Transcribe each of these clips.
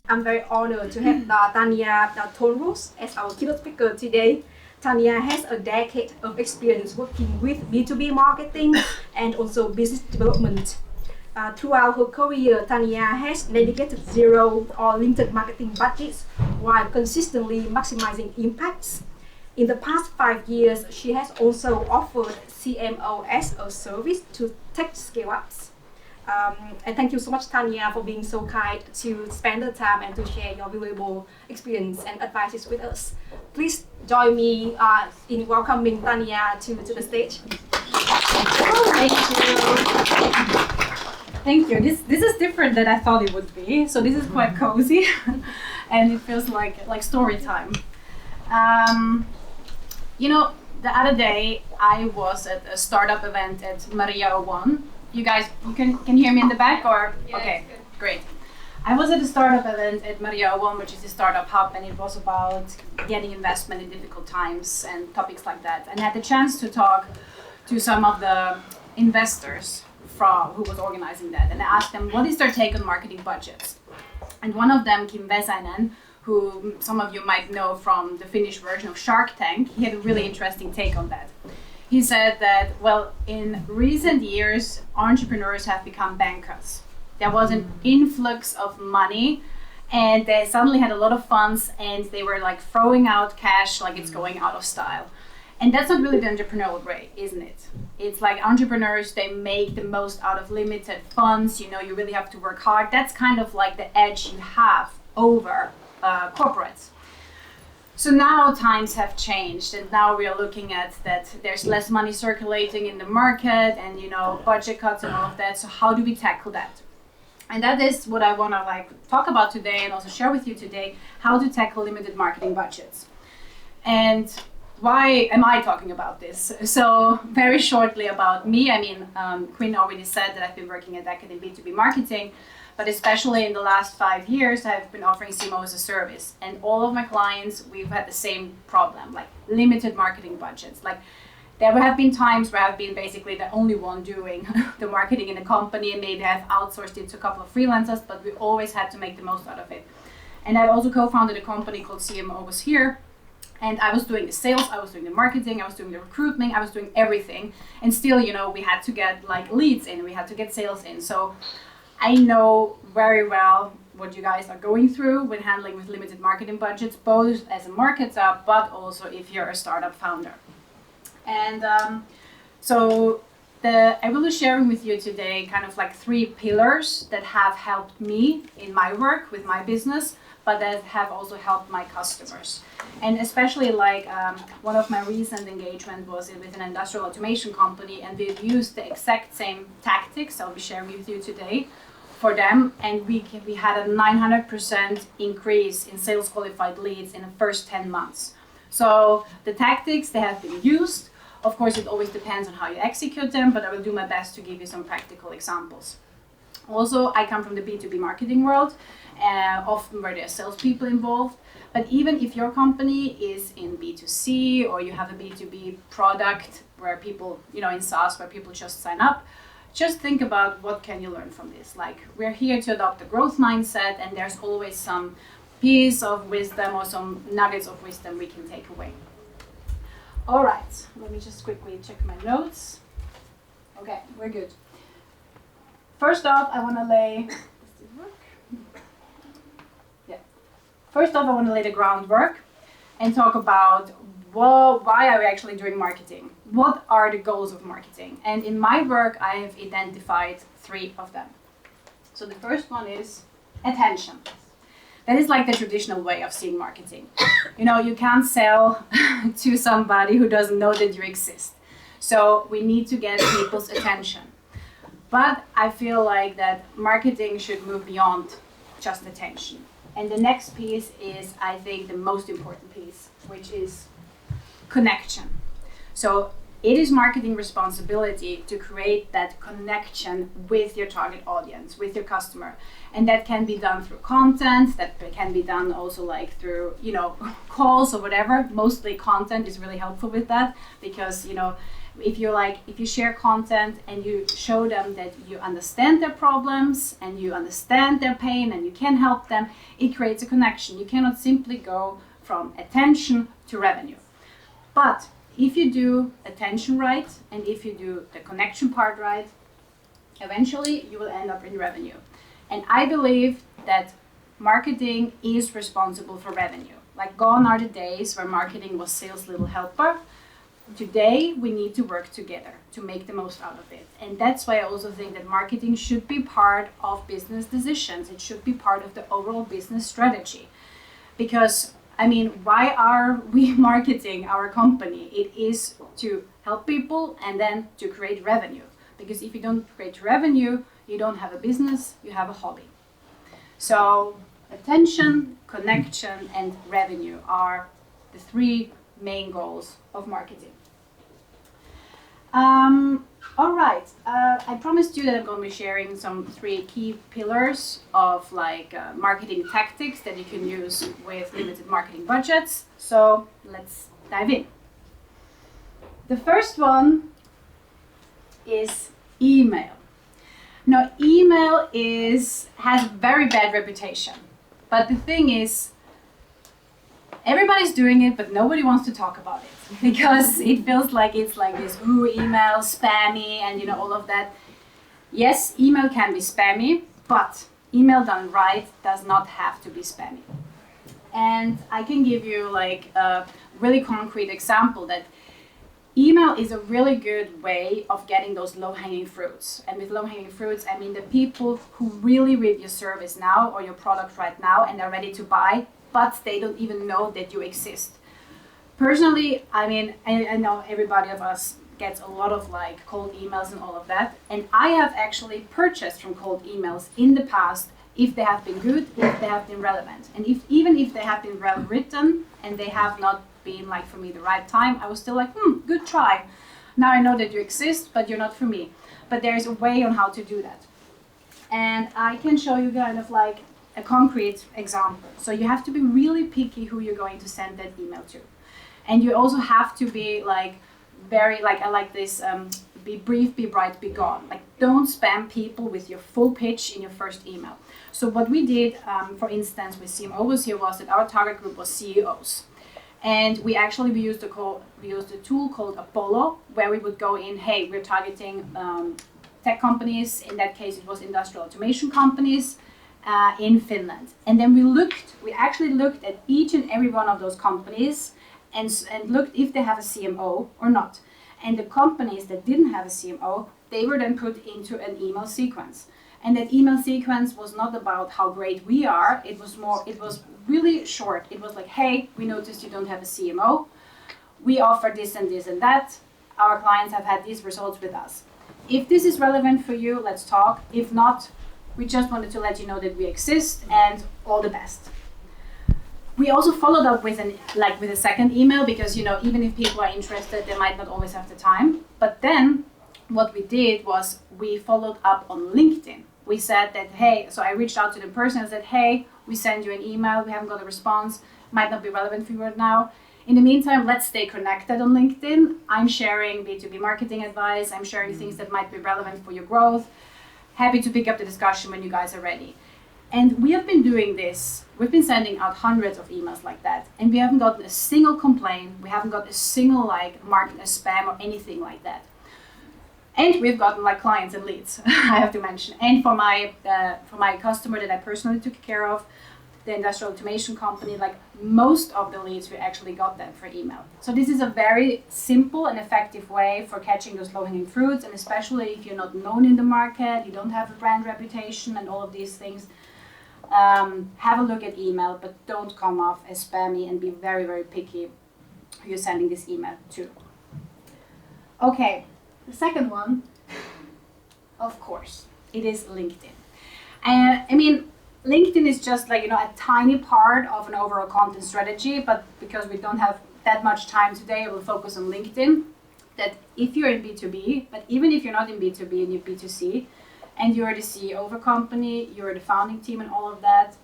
I'm very honored to have Tanja Törnroos as our keynote speaker today. Tanja has a decade of experience working with B2B marketing and also business development. Throughout her career, Tanja has dedicated zero or limited marketing budgets while consistently maximizing impacts. In the past 5 years, she has also offered CMO as a service to tech scale-ups. And thank you so much, Tanja, for being so kind to spend the time and to share your valuable experience and advices with us. Please join me in welcoming Tanja to the stage. Thank you. Thank you. This is different than I thought it would be. So this is quite cozy, and it feels like story time. The other day I was at a startup event at Maria 01. You guys, you can hear me in the back, or? Yeah, okay, great. I was at a startup event at Maria 01, which is a startup hub, and it was about getting investment in difficult times and topics like that. And I had the chance to talk to some of the investors who was organizing that, and I asked them what is their take on marketing budgets. And one of them, Kim Vesainen, who some of you might know from the Finnish version of Shark Tank, he had a really interesting take on that. He said that, well, in recent years, entrepreneurs have become bankers. There was an influx of money, and they suddenly had a lot of funds, and they were like throwing out cash like it's going out of style. And that's not really the entrepreneurial way, isn't it? It's like entrepreneurs, they make the most out of limited funds. You really have to work hard. That's kind of like the edge you have over corporates. So now times have changed, and now we are looking at that there's less money circulating in the market, and budget cuts and all of that. So how do we tackle that? And that is what I want to talk about today, and also share with you today how to tackle limited marketing budgets. And why am I talking about this? So very shortly about me. Quinn already said that I've been working at Decade in B2B marketing. But especially in the last 5 years, I've been offering CMO as a service. And all of my clients, we've had the same problem, like limited marketing budgets. Like there have been times where I've been basically the only one doing the marketing in a company, and maybe I've outsourced it to a couple of freelancers, but we always had to make the most out of it. And I also co-founded a company called CMO Was Here. And I was doing the sales, I was doing the marketing, I was doing the recruitment, I was doing everything. And still, we had to get leads in, we had to get sales in. So I know very well what you guys are going through when handling with limited marketing budgets, both as a marketer, but also if you're a startup founder. And I will be sharing with you today kind of 3 pillars that have helped me in my work with my business, but that have also helped my customers. And especially one of my recent engagement was with an industrial automation company, and we've used the exact same tactics I'll be sharing with you today for them, and we had a 900% increase in sales qualified leads in the first 10 months. So the tactics, they have been used. Of course, it always depends on how you execute them, but I will do my best to give you some practical examples. Also, I come from the B2B marketing world, often where there are salespeople involved. But even if your company is in B2C, or you have a B2B product where people, in SaaS, where people just sign up, just think about what can you learn from this. We're here to adopt a growth mindset, and there's always some piece of wisdom or some nuggets of wisdom we can take away. All right, let me just quickly check my notes. Okay, we're good. First off, I want to lay... Does this work? Yeah. First off, I want to lay the groundwork and talk about why are we actually doing marketing? What are the goals of marketing? And in my work, I have identified 3 of them. So the first one is attention. That is the traditional way of seeing marketing. You can't sell to somebody who doesn't know that you exist. So we need to get people's attention. But I feel that marketing should move beyond just attention. And the next piece is, I think, the most important piece, which is connection. So it is marketing responsibility to create that connection with your target audience, with your customer. And that can be done through content, that can be done also through, calls or whatever. Mostly content is really helpful with that, because, If you share content and you show them that you understand their problems and you understand their pain and you can help them, it creates a connection. You cannot simply go from attention to revenue. But if you do attention right and if you do the connection part right, eventually you will end up in revenue. And I believe that marketing is responsible for revenue. Like, gone are the days where marketing was sales little helper. Today we need to work together to make the most out of it. And that's why I also think that marketing should be part of business decisions. It should be part of the overall business strategy. Because, I mean, why are we marketing our company? It is to help people and then to create revenue. Because if you don't create revenue, you don't have a business, you have a hobby. So attention, connection, and revenue are the three main goals of marketing. All right, I promised you that I'm going to be sharing some 3 key pillars of marketing tactics that you can use with limited marketing budgets. So let's dive in. The first one is email. Now, email has very bad reputation, but the thing is, everybody's doing it, but nobody wants to talk about it because it feels like it's like this email, spammy, and all of that. Yes, email can be spammy, but email done right does not have to be spammy. And I can give you like a really concrete example that email is a really good way of getting those low-hanging fruits. And with low-hanging fruits, I mean the people who really read your service now or your product right now and are ready to buy, but they don't even know that you exist. Personally, I mean, I know everybody of us gets a lot of like cold emails and all of that. And I have actually purchased from cold emails in the past if they have been good, if they have been relevant. And even if they have been well written and they have not been like for me the right time, I was still like, good try. Now I know that you exist, but you're not for me. But there's a way on how to do that. And I can show you kind of like a concrete example. So you have to be really picky who you're going to send that email to. And you also have to be like very, like I like this, be brief, be bright, be gone. Like, don't spam people with your full pitch in your first email. So what we did, for instance, with CMOs here was that our target group was CEOs. And we used a tool called Apollo, where we would go in, hey, we're targeting tech companies. In that case, it was industrial automation companies in Finland. And then we actually looked at each and every one of those companies and looked if they have a CMO or not. And the companies that didn't have a CMO, they were then put into an email sequence. And that email sequence was not about how great we are. It was really short. It was like, hey, we noticed you don't have a CMO. We offer this and this and that. Our clients have had these results with us. If this is relevant for you, let's talk. If not, we just wanted to let you know that we exist and all the best. We also followed up with a second email because, even if people are interested, they might not always have the time. But then what we did was we followed up on LinkedIn. We said that, hey, so I reached out to the person and said, hey, we send you an email, we haven't got a response, might not be relevant for you right now. In the meantime, let's stay connected on LinkedIn. I'm sharing B2B marketing advice, I'm sharing things that might be relevant for your growth. Happy to pick up the discussion when you guys are ready. And we have been doing this. We've been sending out hundreds of emails like that. And we haven't gotten a single complaint. We haven't got a single marked as spam or anything like that. And we've gotten clients and leads, I have to mention. And for my customer that I personally took care of, the industrial automation company, most of the leads we actually got them for email. So this is a very simple and effective way for catching those low-hanging fruits. And especially if you're not known in the market, you don't have a brand reputation and all of these things, have a look at email, but don't come off as spammy and be very, very picky who you're sending this email to. Okay, the second one, of course, it is LinkedIn. LinkedIn is just a tiny part of an overall content strategy, but because we don't have that much time today, we'll focus on LinkedIn. That if you're in B2B, but even if you're not in B2B and you're B2C, and you're the CEO of a company, you're the founding team and all of that,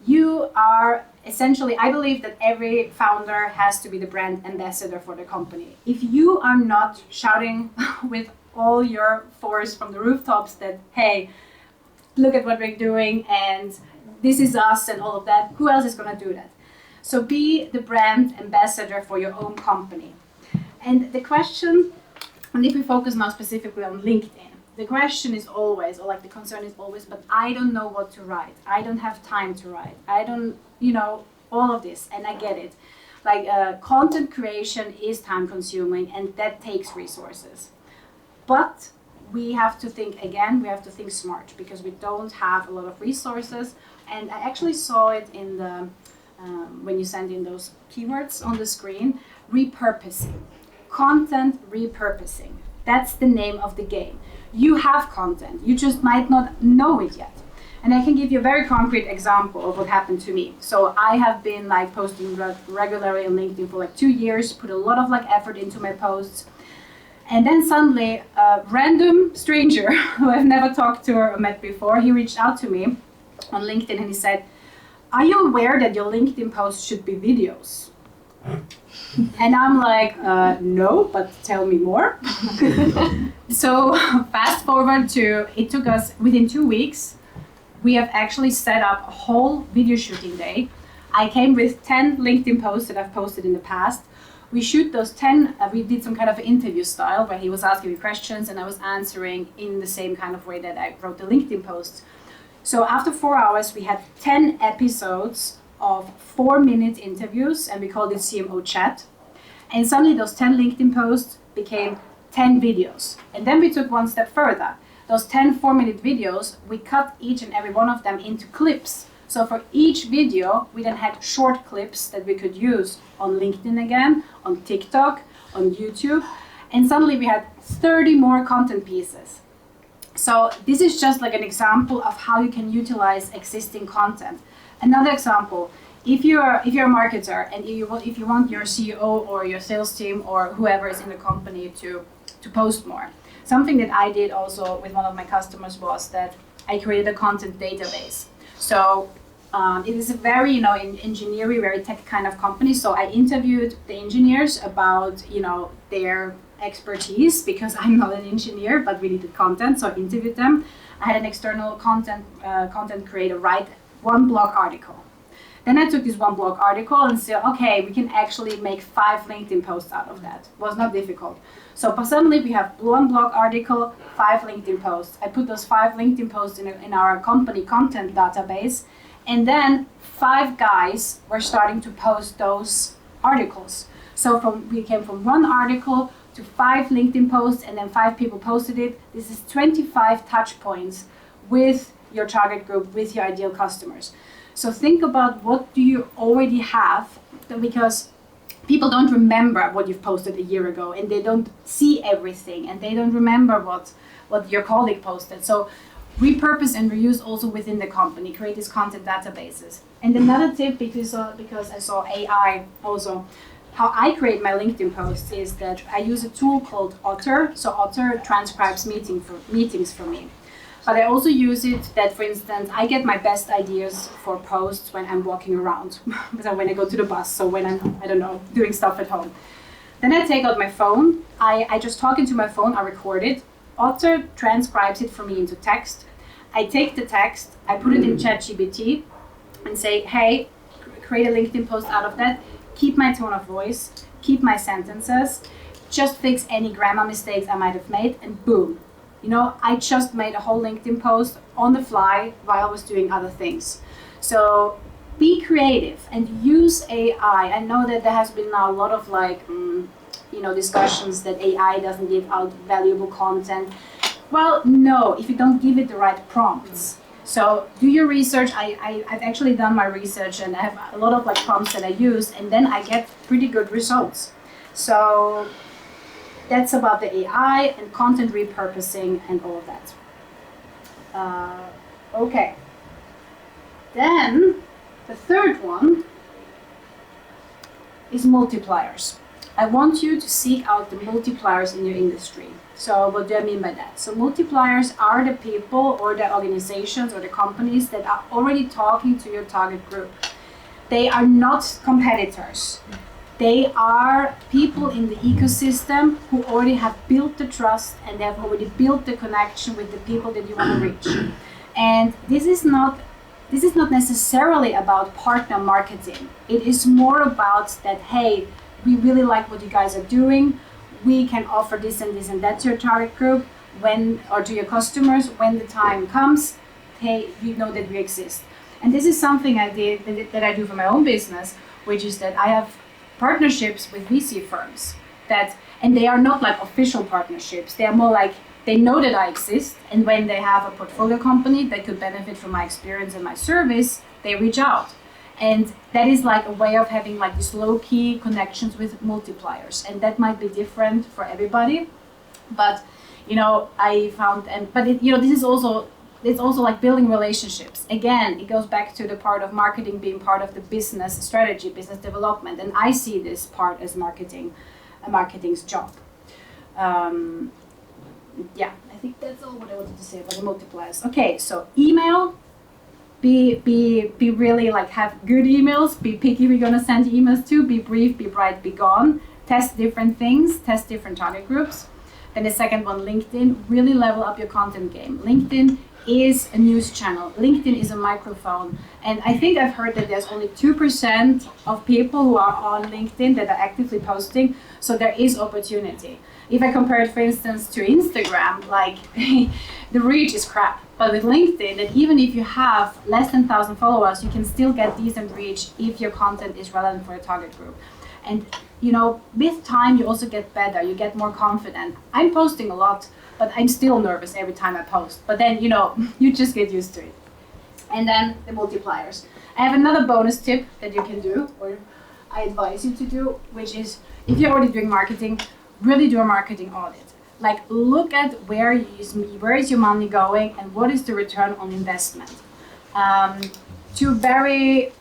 You are essentially, I believe that every founder has to be the brand ambassador for the company. If you are not shouting with all your force from the rooftops that, hey, look at what we're doing and this is us and all of that, who else is going to do that? So be the brand ambassador for your own company. And the question, and if we focus now specifically on LinkedIn, the question is always, or like the concern is always, but I don't know what to write. I don't have time to write. I don't, all of this, and I get it. Like content creation is time consuming and that takes resources. But we have to think again, we have to think smart because we don't have a lot of resources. And I actually saw it in the, when you send in those keywords on the screen, repurposing. Content repurposing. That's the name of the game. You have content, you just might not know it yet. And I can give you a very concrete example of what happened to me. So I have been like posting regularly on LinkedIn for like 2 years, put a lot of like effort into my posts. And then suddenly a random stranger who I've never talked to or met before, he reached out to me on LinkedIn and he said, "Are you aware that your LinkedIn posts should be videos?" And I'm like, no, but tell me more. So fast forward to, it took us within 2 weeks, we have actually set up a whole video shooting day. I came with 10 LinkedIn posts that I've posted in the past. We shoot those 10, we did some kind of interview style where he was asking me questions and I was answering in the same kind of way that I wrote the LinkedIn posts. So after 4 hours, we had 10 episodes of 4-minute interviews, and we called it CMO chat. And suddenly those 10 LinkedIn posts became 10 videos. And then we took one step further. Those 10 4-minute videos, we cut each and every one of them into clips. So for each video, we then had short clips that we could use on LinkedIn again, on TikTok, on YouTube. And suddenly we had 30 more content pieces. So this is just like an example of how you can utilize existing content. Another example, if you're a marketer and if you want your CEO or your sales team or whoever is in the company to post more, something that I did also with one of my customers was that I created a content database. So it is a very, engineering, very tech kind of company. So I interviewed the engineers about, their expertise because I'm not an engineer, but we needed content. So I interviewed them. I had an external content creator write one blog article. Then I took this one blog article and said, okay, we can actually make 5 LinkedIn posts out of that. It was not difficult. So suddenly we have one blog article, 5 LinkedIn posts. I put those 5 LinkedIn posts in our company content database. And then 5 guys were starting to post those articles. So we came from one article to 5 LinkedIn posts, and then 5 people posted it. This is 25 touch points with your target group, with your ideal customers. So think about what do you already have, because people don't remember what you've posted a year ago, and they don't see everything, and they don't remember what your colleague posted. So repurpose and reuse also within the company, create these content databases. And another tip, because I saw AI also, how I create my LinkedIn posts is that I use a tool called Otter. So Otter transcribes meetings for me. But I also use it that, for instance, I get my best ideas for posts when I'm walking around, when I go to the bus, so when I'm, doing stuff at home. Then I take out my phone, I just talk into my phone, I record it. Otter transcribes it for me into text. I take the text, I put it in ChatGPT and say, hey, create a LinkedIn post out of that, keep my tone of voice, keep my sentences, just fix any grammar mistakes I might have made, and boom. I just made a whole LinkedIn post on the fly while I was doing other things. So be creative and use AI. I know that there has been now a lot of discussions that AI doesn't give out valuable content. Well, no, if you don't give it the right prompts. So do your research. I've actually done my research and I have a lot of prompts that I use, and then I get pretty good results. So that's about the AI and content repurposing and all of that. Okay. Then the third one is multipliers. I want you to seek out the multipliers in your industry. So what do I mean by that? So multipliers are the people or the organizations or the companies that are already talking to your target group. They are not competitors. They are people in the ecosystem who already have built the trust and they have already built the connection with the people that you want to reach. And this is not necessarily about partner marketing. It is more about that, hey, we really like what you guys are doing. We can offer this and this and that to your target group or to your customers when the time comes. Hey, you know that we exist. And this is something I did that I do for my own business, which is that I have partnerships with VC firms and they are not like official partnerships. They are more like they know that I exist, and when they have a portfolio company that could benefit from my experience and my service, they reach out. And that is like a way of having like these low-key connections with multipliers, and that might be different for everybody. But I found, this is also. It's also like building relationships. Again, it goes back to the part of marketing being part of the business strategy, business development. And I see this part as marketing's job. I think that's all what I wanted to say about the multipliers. Okay, so email, be really like have good emails, be picky we're gonna send emails to, be brief, be bright, be gone, test different things, test different target groups. Then the second one, LinkedIn, really level up your content game. LinkedIn is a news channel. LinkedIn is a microphone. And I think I've heard that there's only 2% of people who are on LinkedIn that are actively posting. So there is opportunity. If I compare it, for instance, to Instagram, like the reach is crap. But with LinkedIn, that even if you have less than 1,000 followers, you can still get decent reach if your content is relevant for a target group. And with time, you also get better, you get more confident. I'm posting a lot, but I'm still nervous every time I post. But then, you just get used to it. And then the multipliers. I have another bonus tip that you can do, or I advise you to do, which is if you're already doing marketing, really do a marketing audit. Like look at where is your money going and what is the return on investment. Two very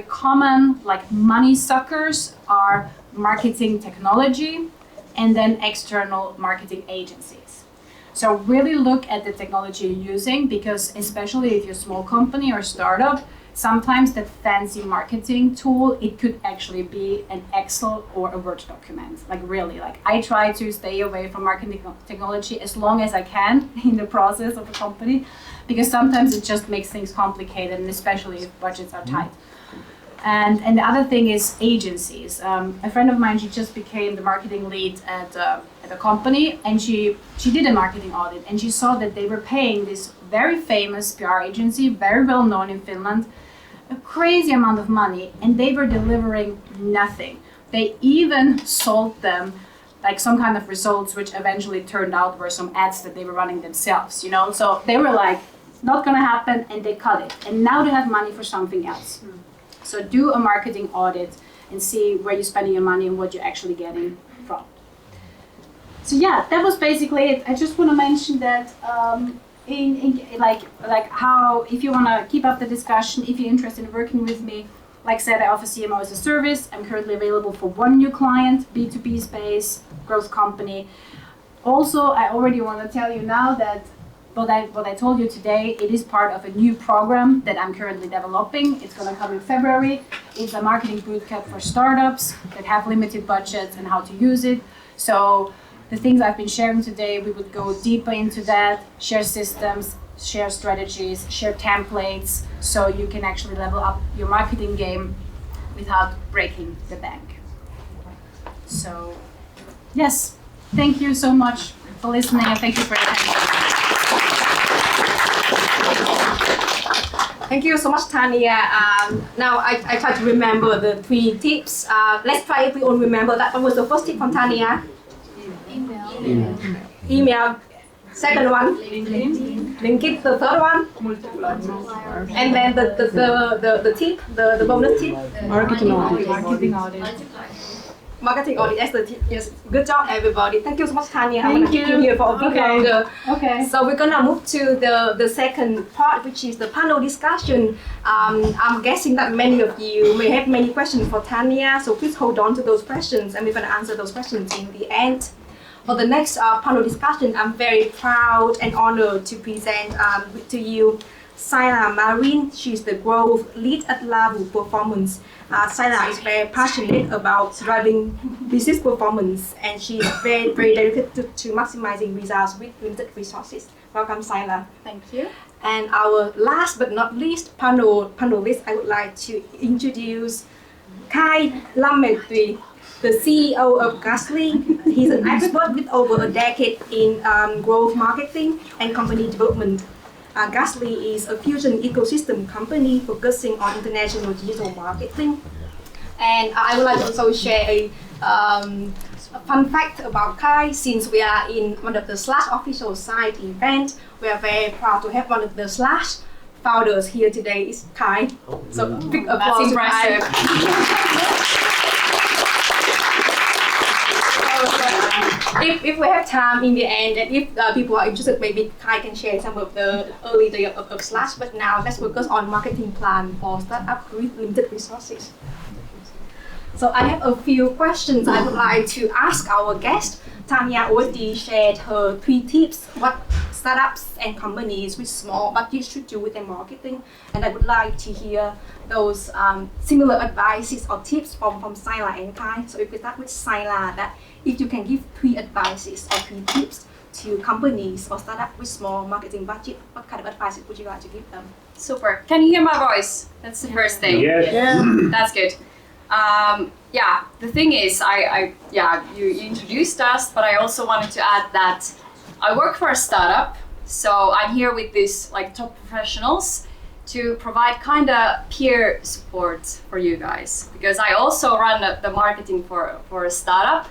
common like money suckers are marketing technology and then external marketing agencies. So really look at the technology you're using, because especially if you're a small company or startup, sometimes that fancy marketing tool, it could actually be an Excel or a Word document. Like really, like I try to stay away from marketing technology as long as I can in the process of a company, because sometimes it just makes things complicated, and especially if budgets are tight. And the other thing is agencies. A friend of mine, she just became the marketing lead at a company, and she did a marketing audit, and she saw that they were paying this very famous PR agency, very well known in Finland, a crazy amount of money, and they were delivering nothing. They even sold them like some kind of results, which eventually turned out were some ads that they were running themselves, So they were like, not gonna happen, and they cut it. And now they have money for something else. So do a marketing audit and see where you're spending your money and what you're actually getting from. So yeah, that was basically it. I just want to mention that like how, if you want to keep up the discussion, if you're interested in working with me, like I said, I offer CMO as a service. I'm currently available for one new client, B2B space, growth company. Also, I already want to tell you now that what I told you today, it is part of a new program that I'm currently developing. It's going to come in February. It's a marketing bootcamp for startups that have limited budgets and how to use it. So the things I've been sharing today, we would go deeper into that, share systems, share strategies, share templates, so you can actually level up your marketing game without breaking the bank. So yes, thank you so much for listening, and thank you for your attention. Thank you so much, Tanja. Now I try to remember the 3 tips. Let's try if we all remember. That was the first tip from Tanja. Email. Second one. LinkedIn. The third one. And then the tip, the bonus tip. Marketing audit. Marketing audit as the tip. Yes. Good job, everybody. Thank you so much, Tanja. I'm gonna keep you here for a bit longer. Okay. So we're gonna move to the second part, which is the panel discussion. I'm guessing that many of you may have many questions for Tanja, so please hold on to those questions, and we're gonna answer those questions in the end For the next panel discussion, I'm very proud and honored to present to you Saila Marin. She's the growth lead at Laavu Performance. Saila is very passionate about driving business performance, and she's very, very dedicated to maximizing results with limited resources. Welcome, Saila. Thank you. And our last but not least panelist, I would like to introduce Lemmetty, the CEO of Gaasly. He's an expert with over a decade in growth marketing and company development. Gaasly is a fusion ecosystem company focusing on international digital marketing. And I would like to also share a fun fact about Kai. Since we are in one of the Slash official site event, we are very proud to have one of the Slash founders here today is Kai. So big applause to Kai. If we have time in the end, and if people are interested, maybe Kai can share some of the early days of Slash. But now let's focus on marketing plan for startup with limited resources. So I have a few questions I would like to ask our guest. Tanja already shared her 3 tips what startups and companies with small budgets should do with their marketing, and I would like to hear those similar advices or tips from Saila and Kai. So if we start with Saila, that if you can give 3 advices or 3 tips to companies or startups with small marketing budget, what kind of advice would you like to give them? Super. Can you hear my voice? That's the first thing. Yes. Yeah. That's good. The thing is, you introduced us, but I also wanted to add that I work for a startup, so I'm here with these top professionals to provide kind of peer support for you guys, because I also run the marketing for a startup.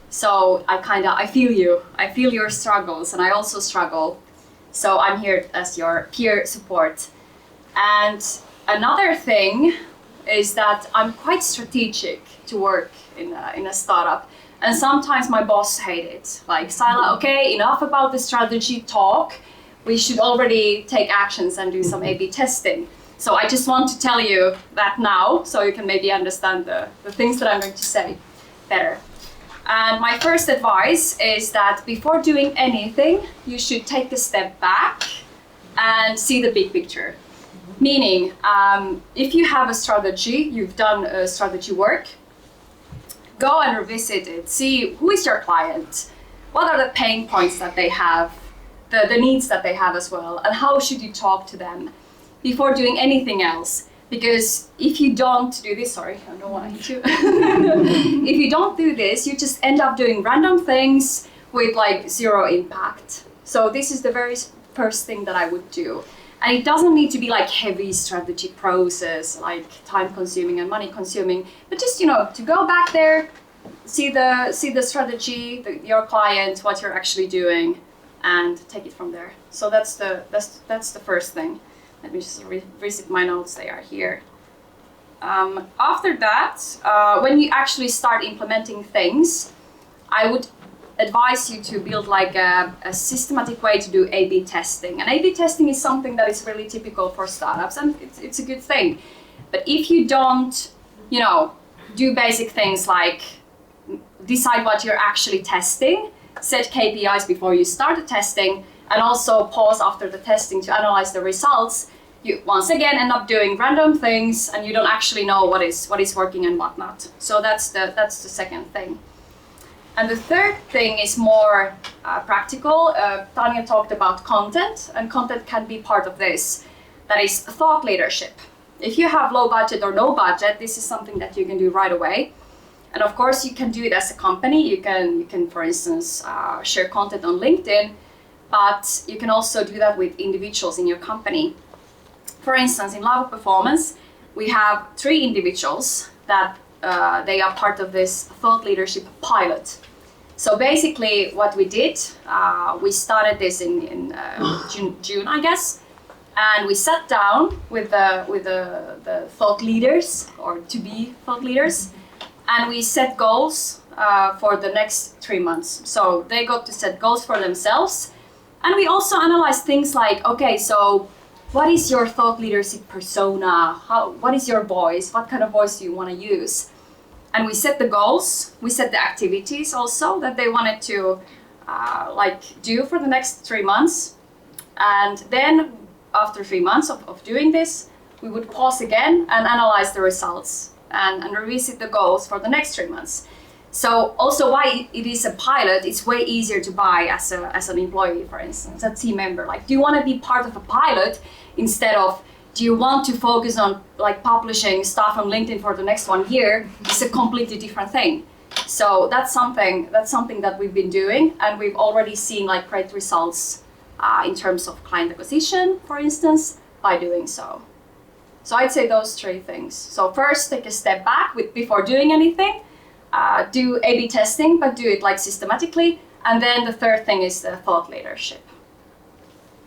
So I feel you. I feel your struggles, and I also struggle. So I'm here as your peer support. And another thing is that I'm quite strategic to work in a startup, and sometimes my boss hates it. Like, Saila, okay, enough about the strategy talk. We should already take actions and do some A/B testing. So I just want to tell you that now, so you can maybe understand the things that I'm going to say better. And my first advice is that before doing anything, you should take a step back and see the big picture. Meaning, if you have a strategy, you've done strategy work, go and revisit it. See who is your client, what are the pain points that they have, the needs that they have as well, and how should you talk to them before doing anything else. Because if you don't do this, sorry, I don't want to hit you. If you don't do this, you just end up doing random things with 0 impact. So this is the very first thing that I would do. And it doesn't need to be heavy strategy process, time consuming and money consuming, but just, to go back there, see the strategy, your client, what you're actually doing, and take it from there. So that's the first thing. Let me just revisit my notes, they are here. After that, when you actually start implementing things, I would advise you to build a systematic way to do A/B testing. And A/B testing is something that is really typical for startups, and it's a good thing. But if you don't, do basic things like decide what you're actually testing, set KPIs before you start the testing, and also pause after the testing to analyze the results, you once again end up doing random things, and you don't actually know what is working and what not. So that's the second thing. And the third thing is more practical. Tanja talked about content, and content can be part of this. That is thought leadership. If you have low budget or no budget, this is something that you can do right away. And of course, you can do it as a company. You can, for instance, share content on LinkedIn, but you can also do that with individuals in your company. For instance, in Laavu Performance, we have 3 individuals that they are part of this thought leadership pilot. So basically what we did, we started this in June, I guess, and we sat down with the thought leaders, or to-be thought leaders, and we set goals for the next 3 months. So they got to set goals for themselves, and we also analyzed things like, okay, so what is your thought leadership persona? What is your voice? What kind of voice do you want to use? and we set the goals, we set the activities also that they wanted to do for the next 3 months. And then after 3 months of doing this, we would pause again and analyze the results and revisit the goals for the next 3 months. So also why it is a pilot, it's way easier to buy as an employee, for instance, a team member. Like, do you want to be part of a pilot instead of, do you want to focus on like publishing stuff on LinkedIn for the next 1 year? It's a completely different thing. So that's something that we've been doing, and we've already seen like great results in terms of client acquisition, for instance, by doing so. So I'd say those 3 things. So first, take a step back before doing anything. Do A/B testing, but do it like systematically. And then the third thing is the thought leadership.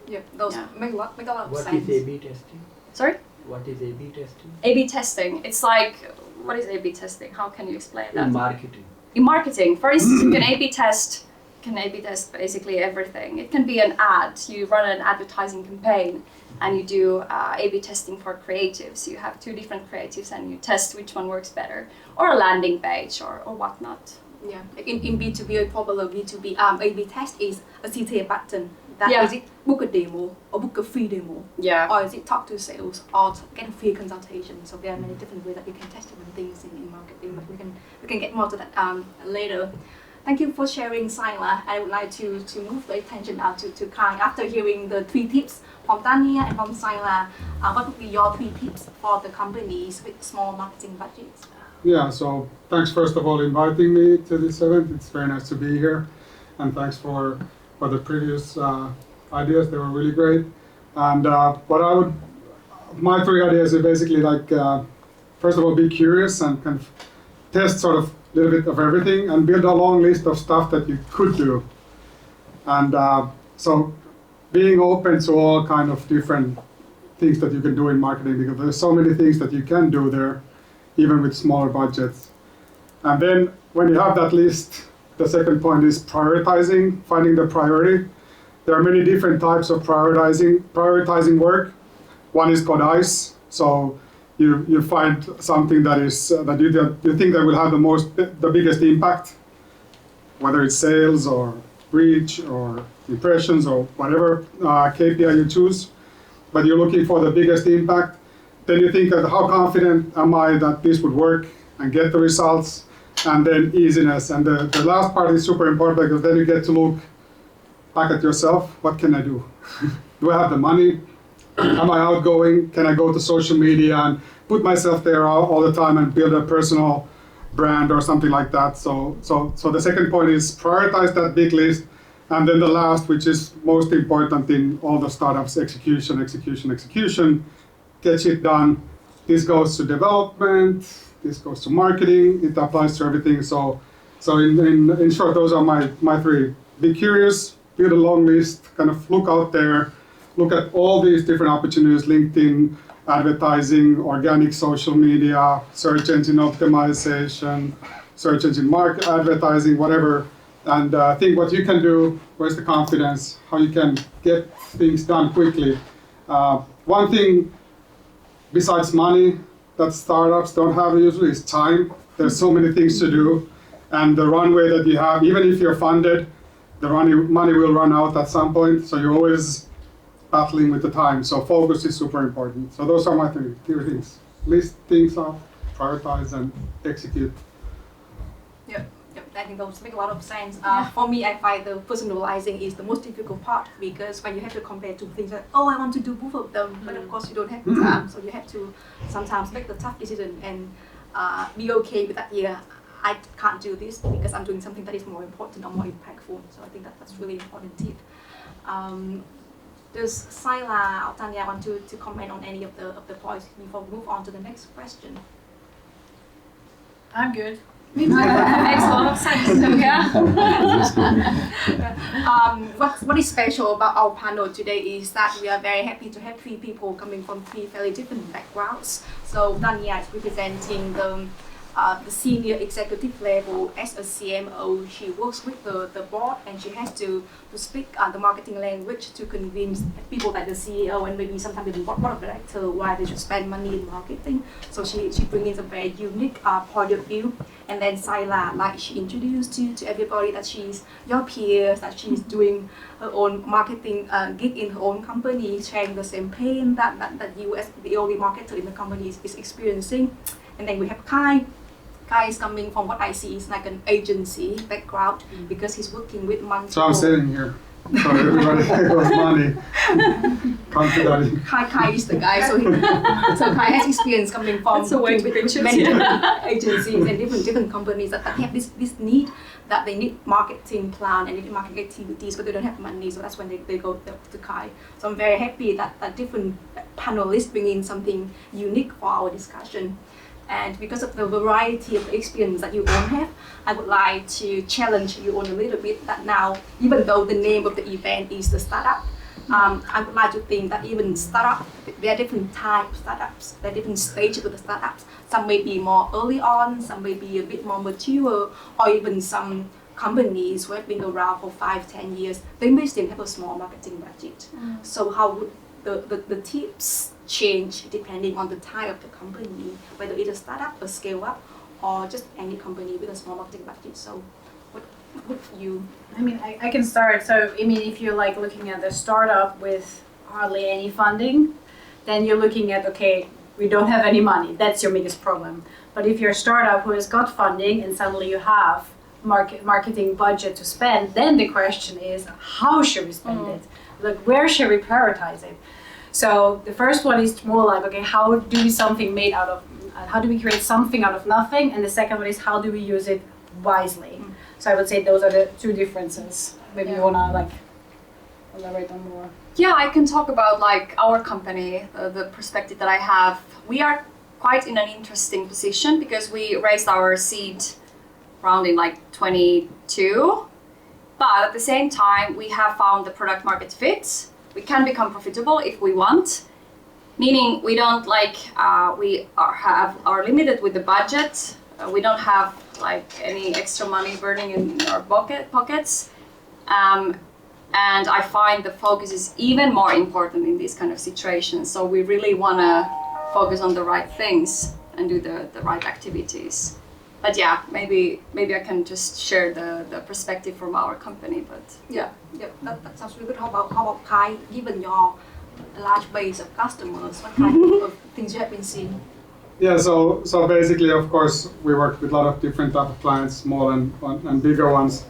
Yeah, those make a lot of What sense. is A/B testing? Sorry? What is A/B testing? A/B testing. It's like, what is A/B testing? How can you explain that? In marketing. In marketing, for instance, you can A/B test basically everything. It can be an ad. You run an advertising campaign and you do A/B testing for creatives. You have 2 different creatives and you test which one works better, or a landing page or whatnot. Yeah, like in B2B, a popular B2B A/B test is a CTA button. That Yeah. is it book a demo or book a free demo, Yeah. or is it talk to sales or get a free consultation. So there are many different ways that you can test different things in marketing, but we can get more to that later. Thank you for sharing, Saila. I would like to move the attention now to Kai. After hearing the 3 tips from Tanja and from Saila, what would be your 3 tips for the companies with small marketing budgets? Yeah, so thanks first of all inviting me to this event. It's very nice to be here, and thanks for the previous ideas. They were really great. And my 3 ideas are basically like, first of all, be curious and kind of test sort of a little bit of everything and build a long list of stuff that you could do. And so being open to all kind of different things that you can do in marketing, because there's so many things that you can do there, even with smaller budgets. And then when you have that list, the second point is prioritizing, finding the priority. There are many different types of prioritizing work. One is called ICE. So you find something that is that you think that will have the biggest impact, whether it's sales or reach or impressions or whatever KPI you choose. But you're looking for the biggest impact. Then you think that how confident am I that this would work and get the results, and then easiness. And the last part is super important, because then you get to look back at yourself. What can I do? Do I have the money? Am I outgoing? Can I go to social media and put myself there all the time and build a personal brand or something like that? So the second point is prioritize that big list. And then the last, which is most important in all the startups, execution. Get shit done. This goes to development. This goes to marketing. It applies to everything. So in short, those are my 3. Be curious, build a long list, kind of look out there, look at all these different opportunities: LinkedIn, advertising, organic social media, search engine optimization, search engine market advertising, whatever. And think what you can do, where's the confidence, how you can get things done quickly. One thing besides money that startups don't have usually is time. There's so many things to do, and the runway that you have, even if you're funded, the money will run out at some point, so you're always battling with the time. So focus is super important. So those are my 3 things. List things up, prioritize, and execute. Yep, I think those make a lot of sense. For me, I find the personalizing is the most difficult part, because when you have to compare 2 things, like, oh, I want to do both of them, but of course you don't have the time, so you have to sometimes make the tough decision and be okay with that. Yeah, I can't do this because I'm doing something that is more important or more impactful. So I think that's really important tip. Does Saila or Tanja want to comment on any of the points before we move on to the next question? I'm good. Makes a lot of sense. Yeah. What is special about our panel today is that we are very happy to have 3 people coming from 3 very different backgrounds. So Tanja is representing the the senior executive level as a CMO. She works with the board and she has to speak the marketing language to convince people like the CEO and maybe sometimes the board of director why they should spend money in marketing. So she brings in a very unique point of view. And then Saila, like she introduced to everybody that she's your peers, that she's doing her own marketing gig in her own company, sharing the same pain that you as the only marketer in the company is experiencing. And then we have Kai. Kai is coming from what I see is like an agency background because he's working with multiple. So I'm sitting here. So everybody got money. Come to daddy. Kai is the guy. So Kai has experience coming from working with many different agencies and different companies that have this need that they need marketing plan and they need marketing activities, but they don't have money. So that's when they go to Kai. So I'm very happy that different panelists bring in something unique for our discussion. And because of the variety of experience that you all have, I would like to challenge you all a little bit that now, even though the name of the event is the startup, I would like to think that even startup, there are different types of startups, there are different stages of the startups. Some may be more early on, some may be a bit more mature, or even some companies who have been around for 5-10 years, they may still have a small marketing budget. So how would the tips change depending on the type of the company, whether it's a startup, a scale up, or just any company with a small marketing budget? So what would you? I mean, I can start. So I mean, if you're like looking at a startup with hardly any funding, then you're looking at, okay, we don't have any money. That's your biggest problem. But if you're a startup who has got funding and suddenly you have marketing budget to spend, then the question is, how should we spend it? Like, where should we prioritize it? So the first one is more like, okay, how do we create something out of nothing? And the second one is, how do we use it wisely? So I would say those are the two differences. Maybe you wanna like elaborate on more. Yeah, I can talk about like our company, the perspective that I have. We are quite in an interesting position because we raised our seed round in like 22, but at the same time we have found the product market fit. We can become profitable if we want, meaning we don't like we are limited with the budget. We don't have like any extra money burning in our pockets. And I find the focus is even more important in these kind of situations. So we really want to focus on the right things and do the right activities. But yeah, maybe I can just share the perspective from our company. But yeah, that sounds really good. How about Kai? Given your large base of customers, what kind of things you have been seeing? Yeah, so basically, of course, we work with a lot of different type of clients, small and bigger ones.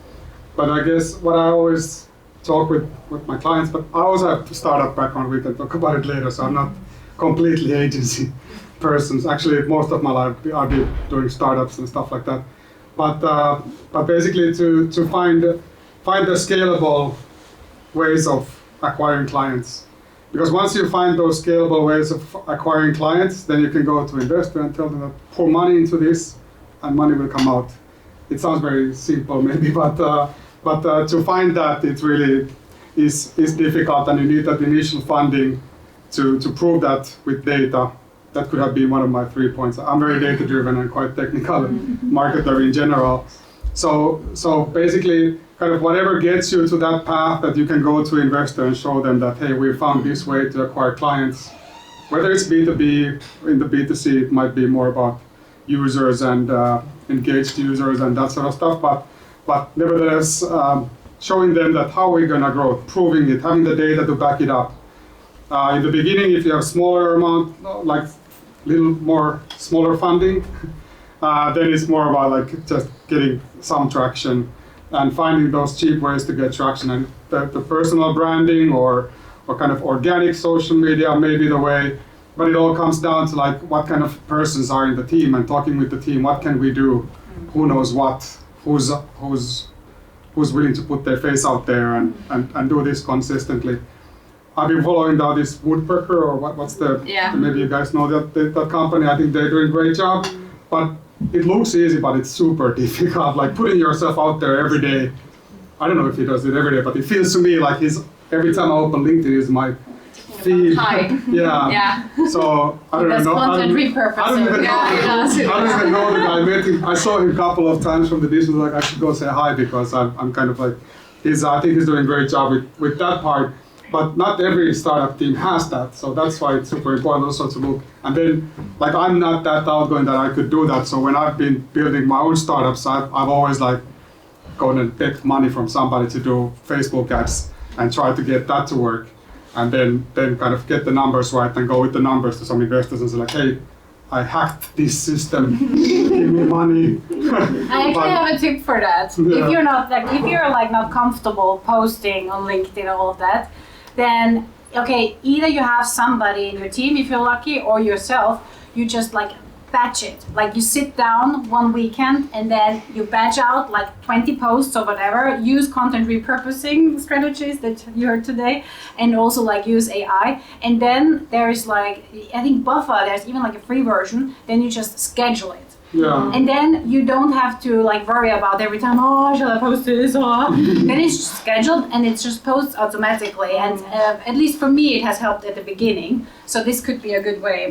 But I guess what I always talk with my clients, but I also have a startup background. We can talk about it later, so I'm not completely agency persons. Actually, most of my life I've been doing startups and stuff like that. But basically, to find the scalable ways of acquiring clients. Because once you find those scalable ways of acquiring clients, then you can go to investor and tell them that pour money into this, and money will come out. It sounds very simple, maybe, but to find that it really is difficult, and you need that initial funding to prove that with data. That could have been one of my 3 points. I'm very data-driven and quite technical marketer in general. So basically, kind of whatever gets you to that path that you can go to investor and show them that, hey, we found this way to acquire clients. Whether it's B2B, in the B2C, it might be more about users and engaged users and that sort of stuff. But nevertheless, showing them that how we're gonna grow, proving it, having the data to back it up. In the beginning, if you have smaller amount, like little more smaller funding, then it's more about like just getting some traction and finding those cheap ways to get traction. And the personal branding or kind of organic social media may be the way, but it all comes down to like what kind of persons are in the team and talking with the team. What can we do? Who knows what? Who's willing to put their face out there and do this consistently. I've been following now this Woodpecker, or what's the, maybe you guys know that company. I think they're doing a great job, but it looks easy, but it's super difficult. Like putting yourself out there every day. I don't know if he does it every day, but it feels to me like every time I open LinkedIn is my feed. Hi. Yeah. Yeah. So I don't That's know. content repurposing. I don't even know. Yeah, it does, it I don't does. even know the guy. I met him. I saw him a couple of times from the distance. Like I should go say hi because I'm kind of like I think he's doing a great job with that part. But not every startup team has that, so that's why it's super important also to look. And then, like I'm not that outgoing that I could do that. So when I've been building my own startups, I've always like gone and begged money from somebody to do Facebook ads and try to get that to work, and then kind of get the numbers right and go with the numbers to some investors and say like, hey, I hacked this system, give me money. I actually have a tip for that. Yeah. If you're not comfortable posting on LinkedIn and all of that, then okay, either you have somebody in your team if you're lucky, or yourself, you just like batch it. Like you sit down one weekend and then you batch out like 20 posts or whatever, use content repurposing strategies that you heard today, and also like use AI. And then there's like, I think Buffer, there's even like a free version, then you just schedule it. Yeah. And then you don't have to like worry about every time, oh, shall I post this? Oh. Then it's just scheduled and it just posts automatically. And at least for me, it has helped at the beginning. So this could be a good way for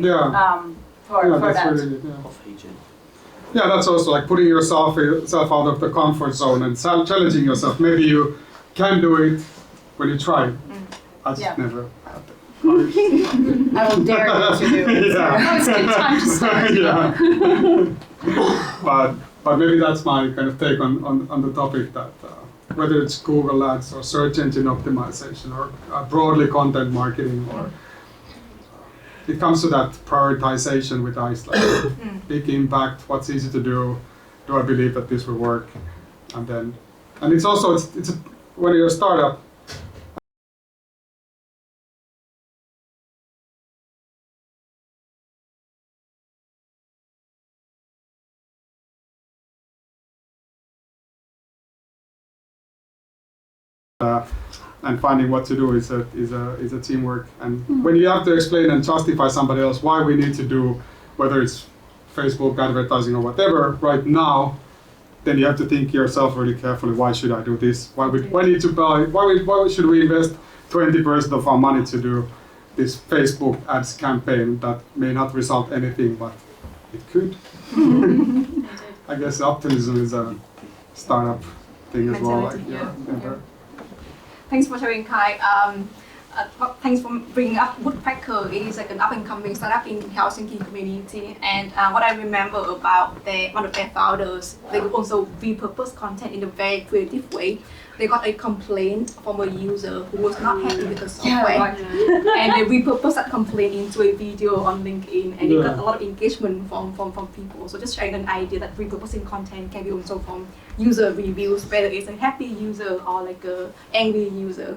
that's that. really good. Yeah. Yeah, that's also like putting yourself out of the comfort zone and challenging yourself. Maybe you can do it when you try. I just never had the courage. I will dare you to do it. Yeah. It's a good time to start. Yeah. But maybe that's my kind of take on the topic that whether it's Google Ads or search engine optimization or broadly content marketing, or it comes to that prioritization with ICE, like big impact, what's easy to do I believe that this will work, and it's also when you're a startup. And finding what to do is a teamwork. And when you have to explain and justify somebody else why we need to do, whether it's Facebook advertising or whatever, right now, then you have to think yourself really carefully. Why should I do this? Why need to buy? Why should we invest 20% of our money to do this Facebook ads campaign that may not result anything, but it could. I guess optimism is a startup thing as well. Like, never. Thanks for sharing, Kai. Thanks for bringing up Woodpecker. It is like an up-and-coming startup in Helsinki community. And what I remember about one of their founders, they also repurpose content in a very creative way. They got a complaint from a user who was not happy with the software, and they repurposed that complaint into a video on LinkedIn, and it got a lot of engagement from people. So just sharing an idea that repurposing content can be also from user reviews, whether it's a happy user or like a angry user.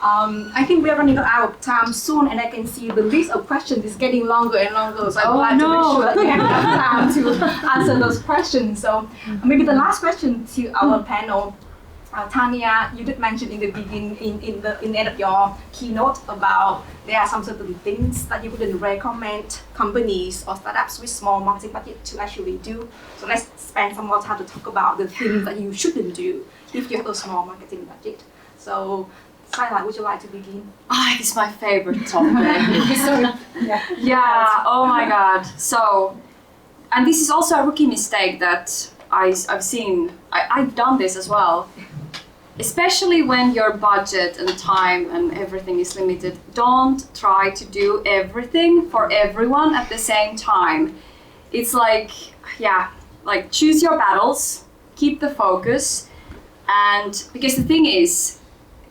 I think we are running out of time soon, and I can see the list of questions is getting longer and longer. So I'm glad to make sure that we have enough time to answer those questions. So maybe the last question to our panel, Tanja, you did mention in the beginning, in the end of your keynote, about there are some certain things that you wouldn't recommend companies or startups with small marketing budget to actually do. So let's spend some more time to talk about the things that you shouldn't do if you have a small marketing budget. So, Saila, would you like to begin? This is my favorite topic. Yeah, oh my god. So, and this is also a rookie mistake that I've seen. I've done this as well. Especially when your budget and time and everything is limited, don't try to do everything for everyone at the same time. It's like, choose your battles, keep the focus, and because the thing is,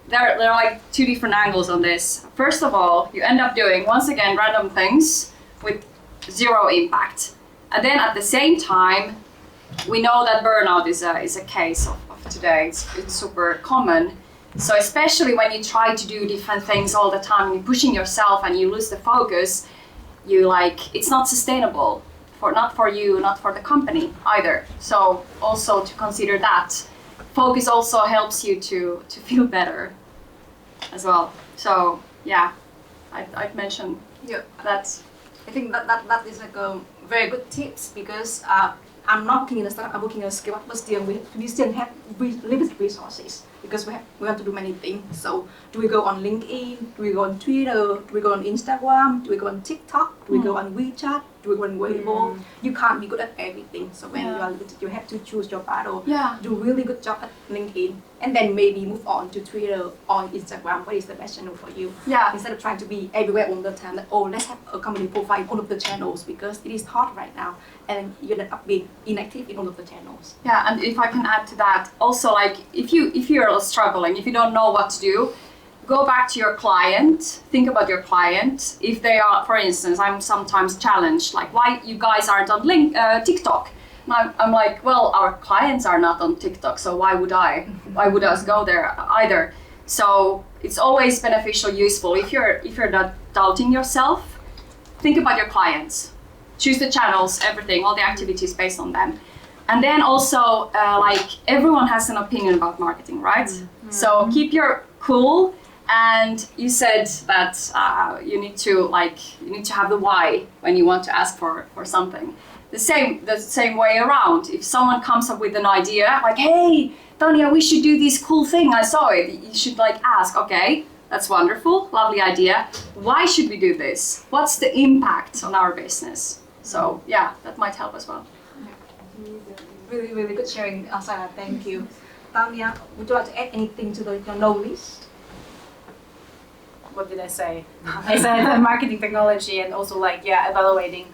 there are like two different angles on this. First of all, you end up doing, once again, random things with zero impact. And then at the same time, we know that burnout is a case of today. It's super common. So especially when you try to do different things all the time, you're pushing yourself and you lose the focus, it's not sustainable, not for you, not for the company either. So also to consider that. Focus also helps you to feel better as well. So yeah, I'd mention that. I think that is like a very good tips, because I'm not working in a startup, I'm working in a scale-up, but still we still have limited resources. because we have to do many things. So do we go on LinkedIn? Do we go on Twitter? Do we go on Instagram? Do we go on TikTok? Do we go on WeChat? Do we go on Weibo? You can't be good at everything. So when you are limited, you have to choose your battle. Yeah. Do really good job at LinkedIn, and then maybe move on to Twitter or Instagram. What is the best channel for you? Yeah. Instead of trying to be everywhere all the time, that let's have a company profile in all of the channels because it is hot right now, and you end up being inactive in all of the channels. Yeah, and if I can add to that, also like if you're struggling, if you don't know what to do, go back to your client, think about your client. If they are, for instance, I'm sometimes challenged, like why you guys aren't on TikTok? And I'm like, well, our clients are not on TikTok, so why would us go there either? So it's always beneficial, useful. If you're not doubting yourself, think about your clients. Choose the channels, everything, all the activities based on them. And then also, like everyone has an opinion about marketing, right? So keep your cool. And you said that you need to have the why when you want to ask for something. The same way around. If someone comes up with an idea, like, hey, Tanja, we should do this cool thing. I saw it. You should like ask, okay, that's wonderful, lovely idea. Why should we do this? What's the impact on our business? So yeah, that might help as well. Really, really good sharing, Saila. Thank you. Tanja, would you like to add anything to your know list? What did I say? I said marketing technology and also like evaluating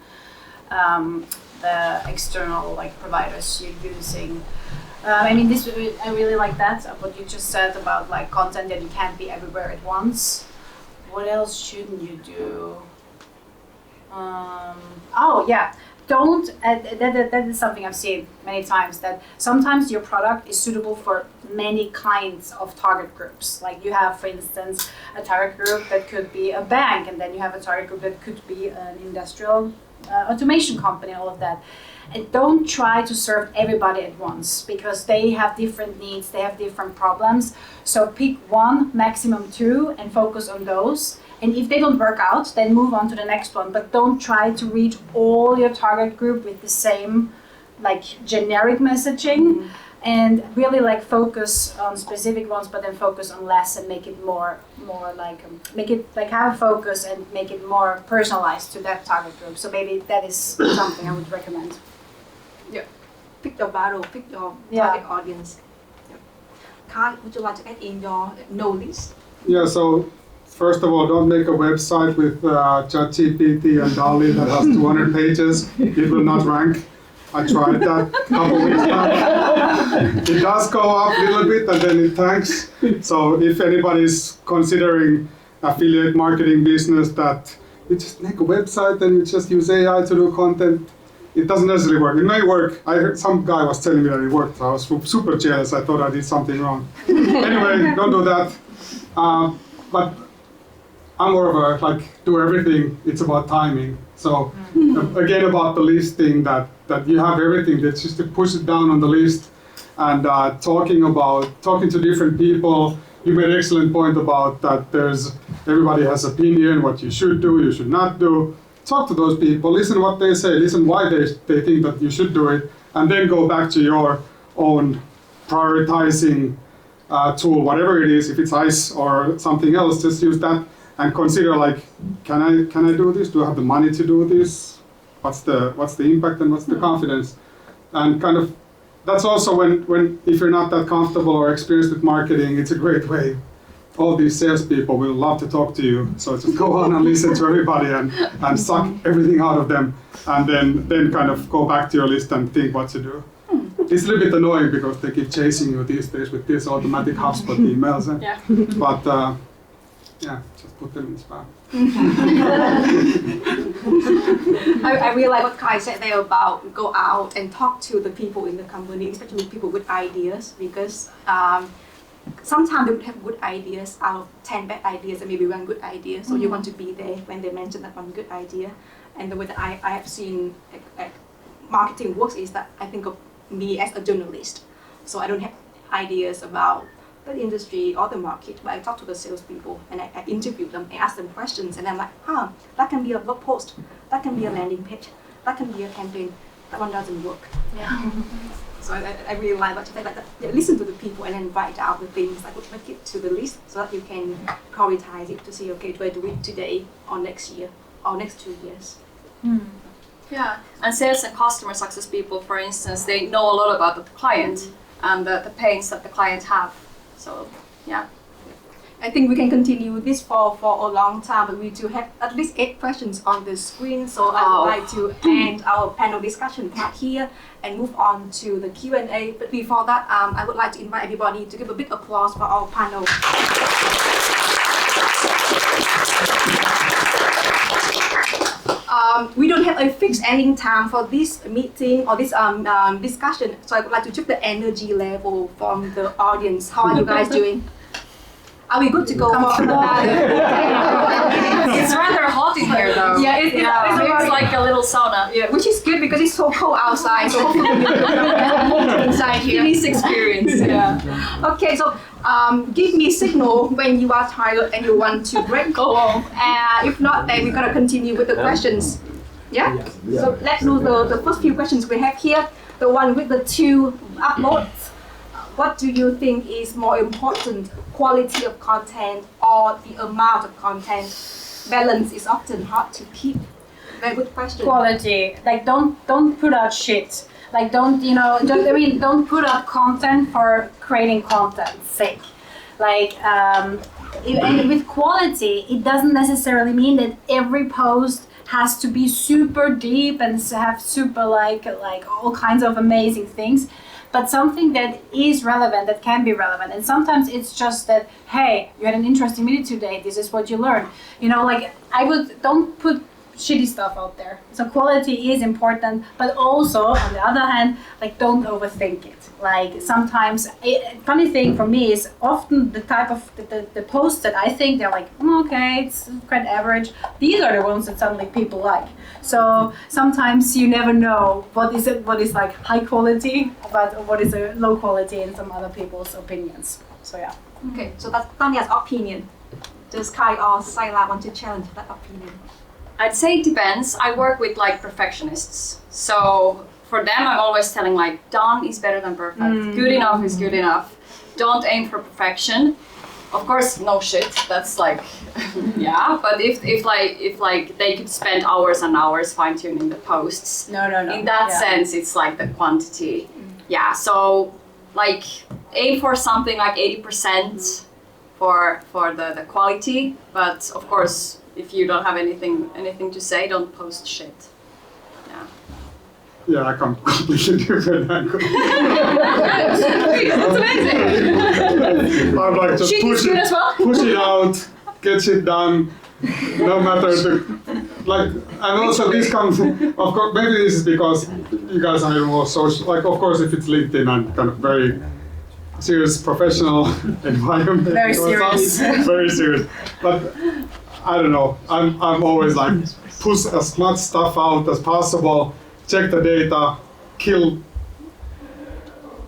the external like providers you're using. I mean, I really like that what you just said about like content that you can't be everywhere at once. What else shouldn't you do? Don't. That is something I've seen many times. That sometimes your product is suitable for many kinds of target groups. Like you have, for instance, a target group that could be a bank, and then you have a target group that could be an industrial automation company. All of that. And don't try to serve everybody at once because they have different needs. They have different problems. So pick one, maximum two, and focus on those. And if they don't work out, then move on to the next one. But don't try to reach all your target group with the same like generic messaging. And really like focus on specific ones, but then focus on less and make it more like make it like have a focus and make it more personalized to that target group. So maybe that is something I would recommend. Yeah. Pick your battle, pick your target audience. Kai, would you like to add in your know list? Yeah, so first of all, don't make a website with ChatGPT and DALL-E that has 200 pages. It will not rank. I tried that a couple weeks back. It does go up a little bit and then it tanks. So if anybody's considering affiliate marketing business that you just make a website and you just use AI to do content, it doesn't necessarily work. It may work. I heard some guy was telling me that it worked. I was super jealous. I thought I did something wrong. Anyway, don't do that. But I'm more of a like do everything. It's about timing. So again about the listing that you have everything. That's just to push it down on the list and talking to different people. You made an excellent point about that. Everybody has opinion. What you should do, you should not do. Talk to those people, listen what they say, listen why they think that you should do it, and then go back to your own prioritizing tool, whatever it is. If it's ICE or something else, just use that and consider like, can I do this? Do I have the money to do this? What's the impact and what's the confidence? And kind of that's also when if you're not that comfortable or experienced with marketing, it's a great way. All these salespeople will love to talk to you, so just go on and listen to everybody and suck everything out of them, and then kind of go back to your list and think what to do. It's a little bit annoying because they keep chasing you these days with this automatic HubSpot emails. But just put them in spam. I really like what Kai said there about go out and talk to the people in the company, especially people with ideas, because sometimes they would have good ideas out of 10 bad ideas and maybe one good idea. So you want to be there when they mention that one good idea. And the way that I have seen marketing works is that I think of me as a journalist. So I don't have ideas about the industry or the market, but I talk to the salespeople and I interview them, I ask them questions, and I'm like, that can be a blog post, that can be a landing page, that can be a campaign. That one doesn't work. Yeah. So I really like what you said, like that. Yeah, listen to the people and then write out the things, like make it to the list so that you can prioritize it to see, okay, do I do it today or next year or next 2 years? Yeah, and sales and customer success people, for instance, they know a lot about the client and the pains that the client have. So, yeah. I think we can continue this for a long time, but we do have at least 8 questions on the screen. So I would like to end our panel discussion part here and move on to the Q&A. But before that, I would like to invite everybody to give a big applause for our panel. We don't have a fixed ending time for this meeting or this discussion, so I would like to check the energy level from the audience. How are you guys doing? Are we good to go? It's rather hot in here though. Yeah, it's like a little sauna. Yeah, which is good because it's so cold outside, so hopefully we can inside here. This experience. Yeah. Okay, so give me a signal when you are tired and you want to break. If not, then we're gonna continue with the questions. Yeah? So let's do the first few questions we have here. The one with the 2 uploads. What do you think is more important, quality of content or the amount of content? Balance is often hard to keep. Very good question. Quality, like don't put out shit. Like don't put out content for creating content's sake. Like and with quality, it doesn't necessarily mean that every post has to be super deep and have super like all kinds of amazing things. But something that is relevant, that can be relevant. And sometimes it's just that, hey, you had an interesting meeting today, this is what you learned. Don't put shitty stuff out there. So quality is important, but also, on the other hand, like don't overthink it. Like sometimes, funny thing for me is often the type of the posts that I think they're like, okay, it's quite average. These are the ones that suddenly people like. So sometimes you never know what is like high quality, but what is a low quality in some other people's opinions. So yeah. Okay, so that's Tanja's opinion. Does Kai or Saila want to challenge that opinion? I'd say it depends. I work with like perfectionists. So for them, I'm always telling like, done is better than perfect. Good enough is good enough. Don't aim for perfection. Of course, no shit. That's like, yeah. But if they could spend hours and hours fine tuning the posts. No. In that sense, it's like the quantity. Yeah. So like aim for something like 80% for the quality. But of course, if you don't have anything to say, don't post shit. Yeah. Yeah, I come completely different angle. That's amazing. I'm like just push it out, get shit done, no matter and also this comes, of course, maybe this is because you guys are more social, like of course if it's LinkedIn and kind of very serious professional environment. Very serious. Very serious. But I don't know, I'm always like, push as much stuff out as possible, check the data, kill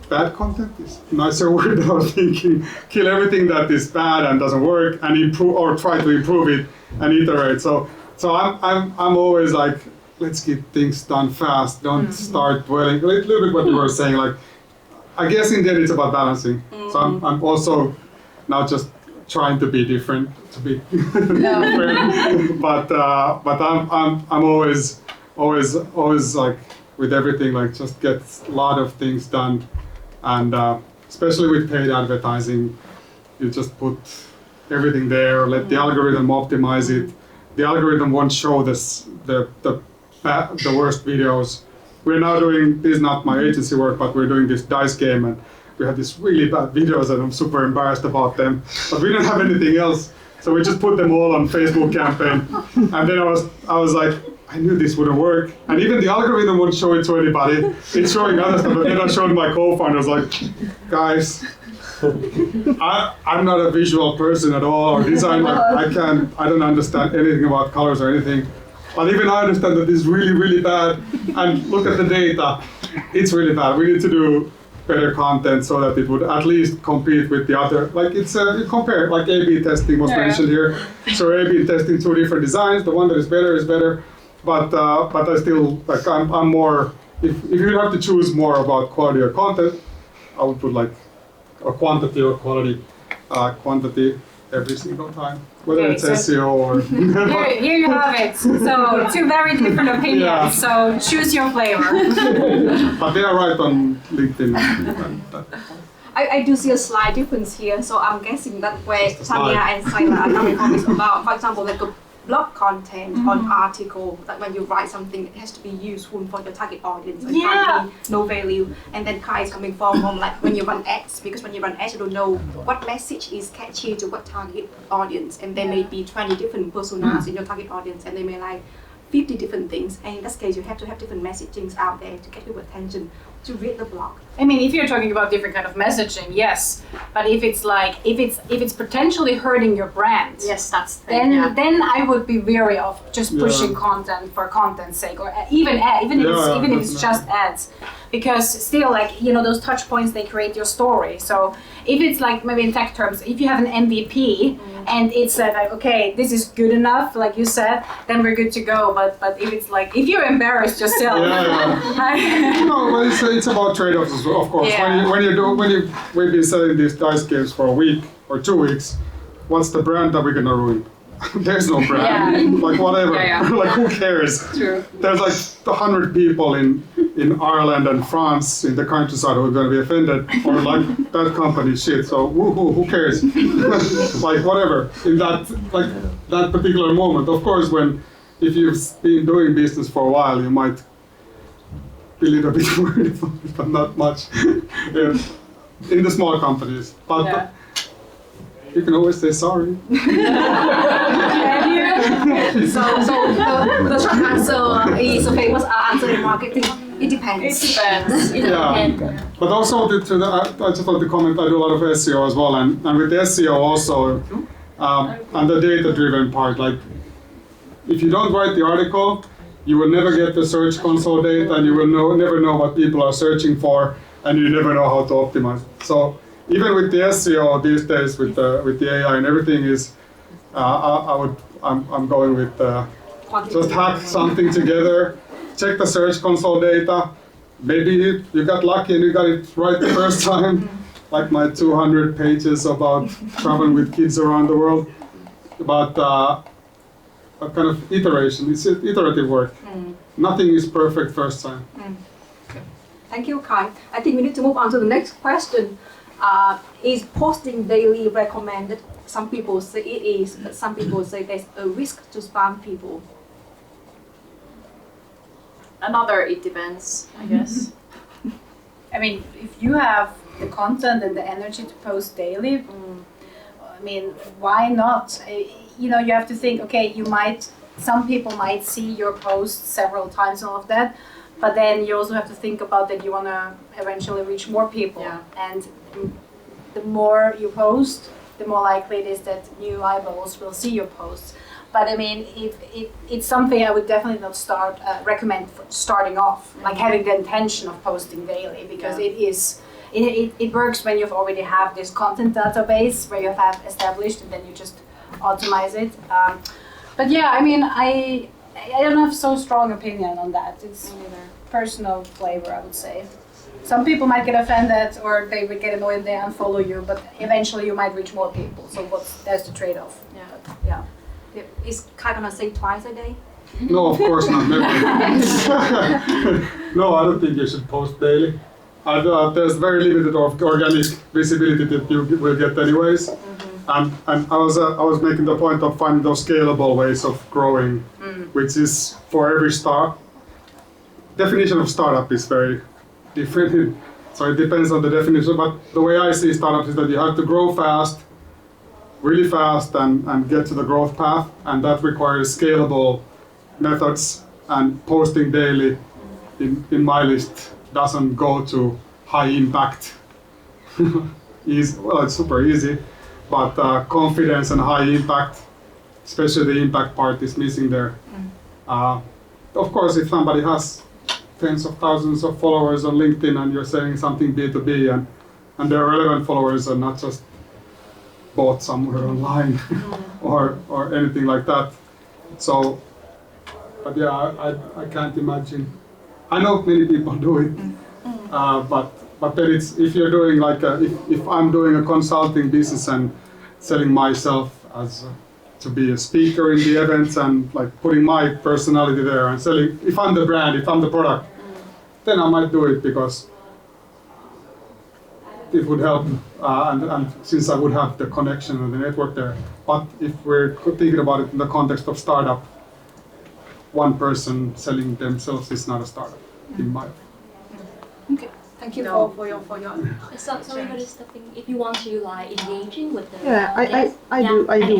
bad content is a nicer word I was thinking. Kill everything that is bad and doesn't work and improve or try to improve it and iterate. So I'm always like, let's get things done fast. Don't start dwelling. A little bit what you were saying, like I guess in the end it's about balancing. So I'm also now just trying to be different, to be different. But I'm always like with everything, like just get a lot of things done, and especially with paid advertising, you just put everything there, let the algorithm optimize it. The algorithm won't show the worst videos. We're now doing, this is not my agency work, but we're doing this dice game, and we have these really bad videos and I'm super embarrassed about them, but we don't have anything else. So we just put them all on Facebook campaign. And then I was like, I knew this wouldn't work. And even the algorithm won't show it to anybody. It's showing other stuff, but then I showed my co-founders like, guys, I'm not a visual person at all, or design, like I don't understand anything about colors or anything. But even I understand that this is really, really bad. And look at the data, it's really bad. We need to do better content so that it would at least compete with the other, like it's you compare, like A/B testing was mentioned here. So A/B testing 2 different designs, the one that is better, but I still, like I'm more if you have to choose more about quality or content, I would put like a quantity or quality, quantity every single time, whether Okay, it's so SEO or. Here you have it. So two very different opinions. Yeah. So choose your flavor. But they are right on LinkedIn. I do see a slight difference here, so I'm guessing that where Tanja and Saila are coming from is about, for example, like a blog content or an article, that when you write something, it has to be useful for your target audience and can't be no value. And then Kai is coming from like when you run ads, because when you run ads, you don't know what message is catchy to what target audience, and there may be 20 different personas in your target audience, and they may like 50 different things, and in this case you have to have different messagings out there to get people's attention to read the blog. I mean, if you're talking about different kind of messaging, yes. But if it's like if it's potentially hurting your brand, Yes, that's the thing. then I would be wary of just pushing content for content's sake, or even if it's just ads, because still, like, you know, those touch points, they create your story. So if it's like, maybe in tech terms, if you have an MVP and it's like, okay, this is good enough, like you said, then we're good to go. But if it's like, if you're embarrassed yourself, No, but it's about trade-offs as well, of course. Yeah. We've been selling these dice games for a week or 2 weeks. What's the brand that we're gonna ruin? There's no brand. Like whatever. Like who cares? True. There's like 100 people in Ireland and France in the countryside who are gonna be offended, or like that company shit. So who cares? Like whatever. In that particular moment, of course, if you've been doing business for a while, you might be a little bit worried, but not much. In the small companies, but you can always say sorry. So the short answer is a famous answer in marketing. It depends. It depends. Yeah, but also I just want to comment. I do a lot of SEO as well, and with the SEO also, and the data-driven part. Like, if you don't write the article, you will never get the search console data, and you will never know what people are searching for, and you never know how to optimize. So even with the SEO these days, with the AI and everything, I'm going with just hack something together, check the search console data. Maybe you got lucky and you got it right the first time, like my 200 pages about traveling with kids around the world. But a kind of iteration, it's iterative work. Nothing is perfect first time. Thank you, Kai. I think we need to move on to the next question. Is posting daily recommended? Some people say it is, but some people say there's a risk to spam people. It depends, I guess. I mean, if you have the content and the energy to post daily, I mean, why not? You know, you have to think, okay, some people might see your post several times and all of that, but then you also have to think about that you want to eventually reach more people. Yeah. And the more you post, the more likely it is that new eyeballs will see your posts. But I mean, if it's something I would definitely not recommend for starting off, like having the intention of posting daily, because it works when you've already have this content database where you have established, and then you just automate it. But yeah, I mean, I don't have so strong opinion on that. It's personal flavor, I would say. Some people might get offended, or they would get annoyed and they unfollow you, but eventually you might reach more people. So that's the trade-off. Yeah. But, yeah. Is Kai gonna say twice a day? No, of course not. Never. No, I don't think you should post daily. There's very limited of organic visibility that you will get anyways. And I was making the point of finding those scalable ways of growing, which is for every definition of startup is very different. So it depends on the definition. But the way I see startups is that you have to grow fast, really fast, and get to the growth path, and that requires scalable methods. And posting daily, in my list, doesn't go to high impact. Well, it's super easy, but confidence and high impact, especially the impact part, is missing there. Of course, if somebody has tens of thousands of followers on LinkedIn and you're selling something B2B and they're relevant followers and not just bought somewhere online or anything like that. So, but yeah, I can't imagine I know many people do it, but then it's if you're doing like if I'm doing a consulting business and selling myself as to be a speaker in the events and like putting my personality there and selling, if I'm the brand, if I'm the product, then I might do it because it would help, and since I would have the connection and the network there. But if we're thinking about it in the context of startup, one person selling themselves is not a startup, in my opinion. Okay. Thank you for your Sorry for stopping. If you want to like engaging with the I do.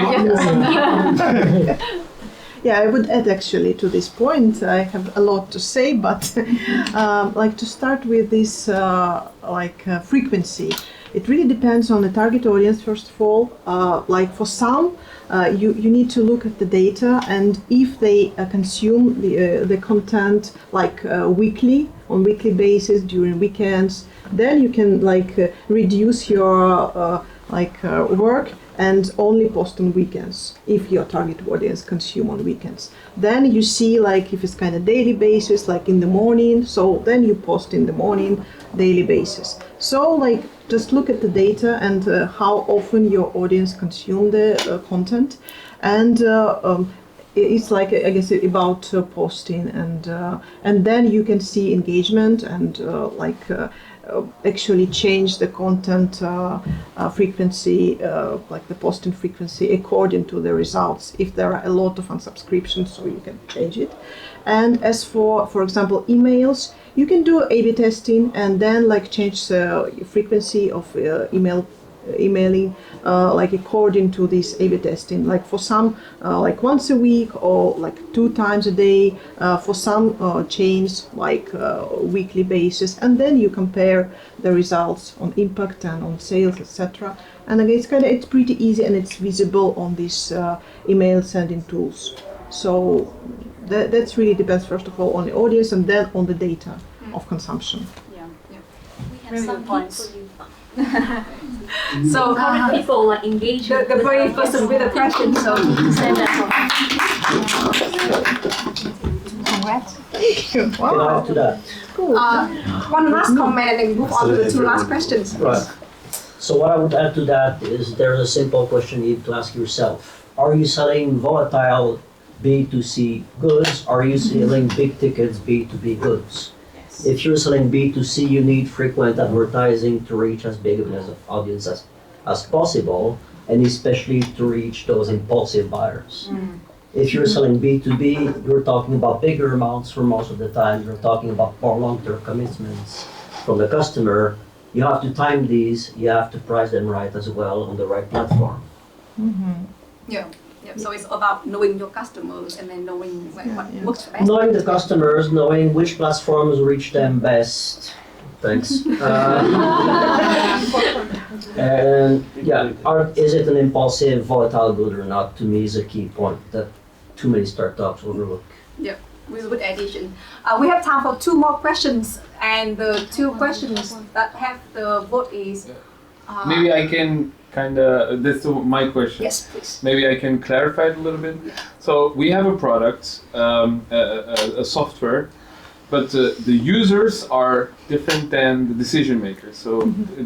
Yeah, I would add actually to this point. I have a lot to say, but like to start with this frequency. It really depends on the target audience first of all. Like for some, you need to look at the data, and if they consume the content like weekly, on weekly basis during weekends, then you can reduce your work and only post on weekends if your target audience consume on weekends. Then you see if it's kind of daily basis, like in the morning, so then you post in the morning, daily basis. So just look at the data and how often your audience consume the content, and it's I guess about posting, and then you can see engagement and actually change the content frequency, like the posting frequency according to the results. If there are a lot of unsubscriptions, so you can change it. And as for example, emails, you can do A/B testing and then change the frequency of emailing according to this A/B testing. Like for some, once a week or 2 times a day. For some chains, weekly basis, and then you compare the results on impact and on sales, etc. And again, it's pretty easy and it's visible on these email sending tools. So that's really depends first of all on the audience and then on the data of consumption. Yeah. We have some points. for you. So How many people engage the very first with the question. So send that Congrats. Wow. After that. Cool. one last comment and then we move on to the 2 last questions. Right. So what I would add to that is there's a simple question you need to ask yourself. Are you selling volatile B2C goods? Are you selling big tickets B2B goods? If you're selling B2C, you need frequent advertising to reach as big of an audience as possible, and especially to reach those impulsive buyers. If you're selling B2B, you're talking about bigger amounts for most of the time. You're talking about more long-term commitments from the customer. You have to time these, you have to price them right as well on the right platform. Yeah. So it's about knowing your customers and then knowing what works best. Knowing the customers, knowing which platforms reach them best. Thanks. And is it an impulsive, volatile good or not? To me, is a key point that too many startups overlook. Yeah, with good addition. We have time for 2 more questions, and the 2 questions that have the vote is. Maybe I can that's my question. Yes, please. Maybe I can clarify it a little bit. So we have a product, a software, but the users are different than the decision makers. So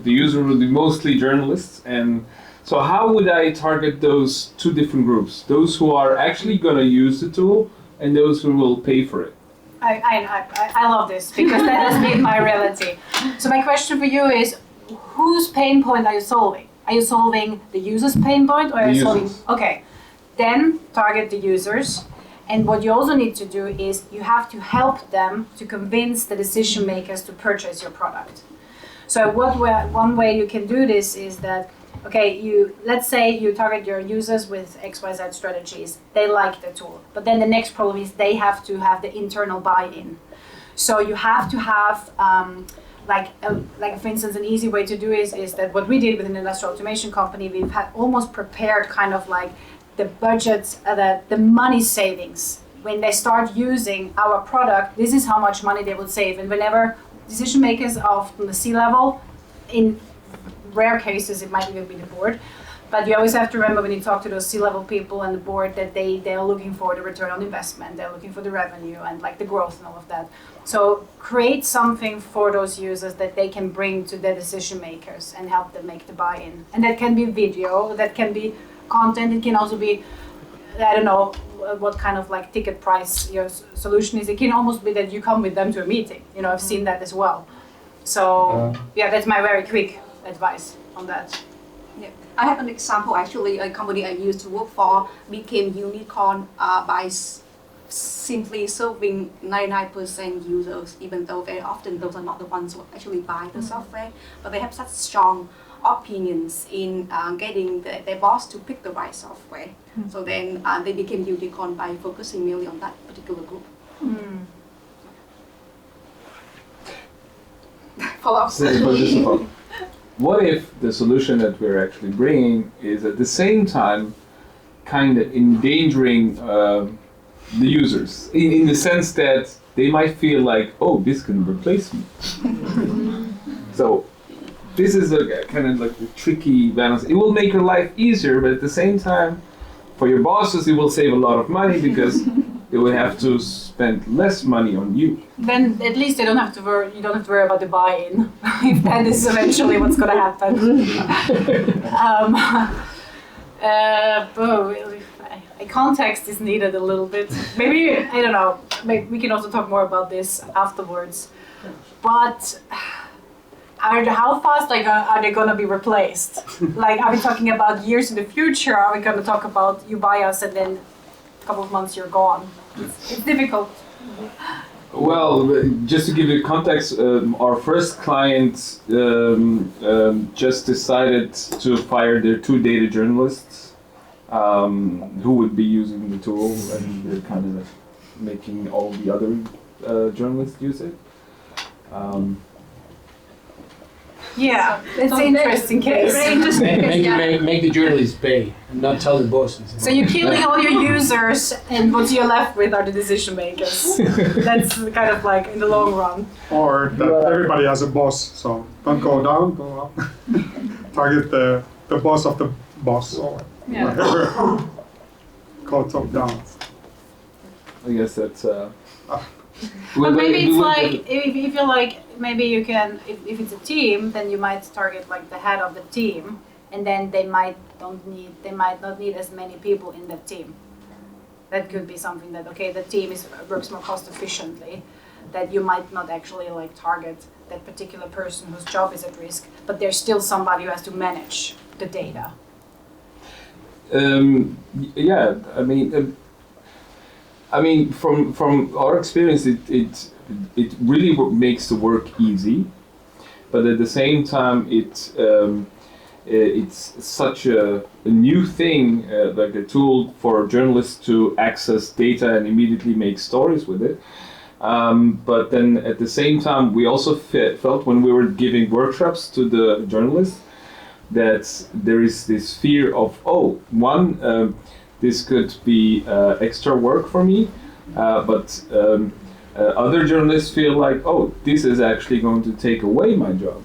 the user will be mostly journalists, and so how would I target those 2 different groups? Those who are actually going to use the tool and those who will pay for it. I love this because that has been my reality. So my question for you is, whose pain point are you solving? Are you solving the user's pain point or are you solving? Okay, then target the users. And what you also need to do is you have to help them to convince the decision makers to purchase your product. So one way you can do this is that, let's say you target your users with XYZ strategies. They like the tool, but then the next problem is they have to have the internal buy-in. So you have to have for instance, an easy way to do is that what we did with an industrial automation company, we've had almost prepared the budgets, the money savings. When they start using our product, this is how much money they will save. And whenever decision makers are from the C-level, in rare cases it might even be the board, But you always have to remember when you talk to those C-level people and the board that they're looking for the return on investment, they're looking for the revenue and like the growth and all of that. So create something for those users that they can bring to their decision makers and help them make the buy-in. And that can be video, that can be content, it can also be, I don't know what kind of like ticket price your solution is. It can almost be that you come with them to a meeting. You know, I've seen that as well. So yeah, that's my very quick advice on that. Yeah. I have an example. Actually, a company I used to work for became unicorn by simply serving 99% users, even though very often those are not the ones who actually buy the software, but they have such strong opinions in getting their boss to pick the right software. So then they became unicorn by focusing mainly on that particular group. Follow-up. What if the solution that we're actually bringing is at the same time kind of endangering the users in the sense that they might feel like, oh, this can replace me. So this is a kind of like a tricky balance. It will make your life easier, but at the same time, for your bosses, it will save a lot of money because they will have to spend less money on you. Then at least you don't have to worry about the buy-in, if that is eventually what's going to happen. Context is needed a little bit. Maybe, I don't know, maybe we can also talk more about this afterwards. But how fast are they going to be replaced? Like, are we talking about years in the future? Are we going to talk about you buy us and then a couple of months you're gone? It's difficult. Well, just to give you context, our first client just decided to fire their 2 data journalists who would be using the tool, and they're kind of making all the other journalists use it. Yeah, it's an interesting case. Make the journalists pay and not tell the bosses. So you're killing all your users, and what you're left with are the decision makers. That's kind of like in the long run. Or that everybody has a boss, so don't go down, go up. Target the boss of the boss, or whatever. Go top down. I guess that's. But maybe it's like, if you're like, maybe you can, if it's a team, then you might target like the head of the team, and then they might not need as many people in that team. That could be something that, okay, the team works more cost efficiently, that you might not actually like target that particular person whose job is at risk, but there's still somebody who has to manage the data. Yeah, I mean, from our experience, it really makes the work easy, but at the same time, it's such a new thing, like a tool for journalists to access data and immediately make stories with it. But then at the same time, we also felt when we were giving workshops to the journalists that there is this fear of, this could be extra work for me, but other journalists feel like, this is actually going to take away my job.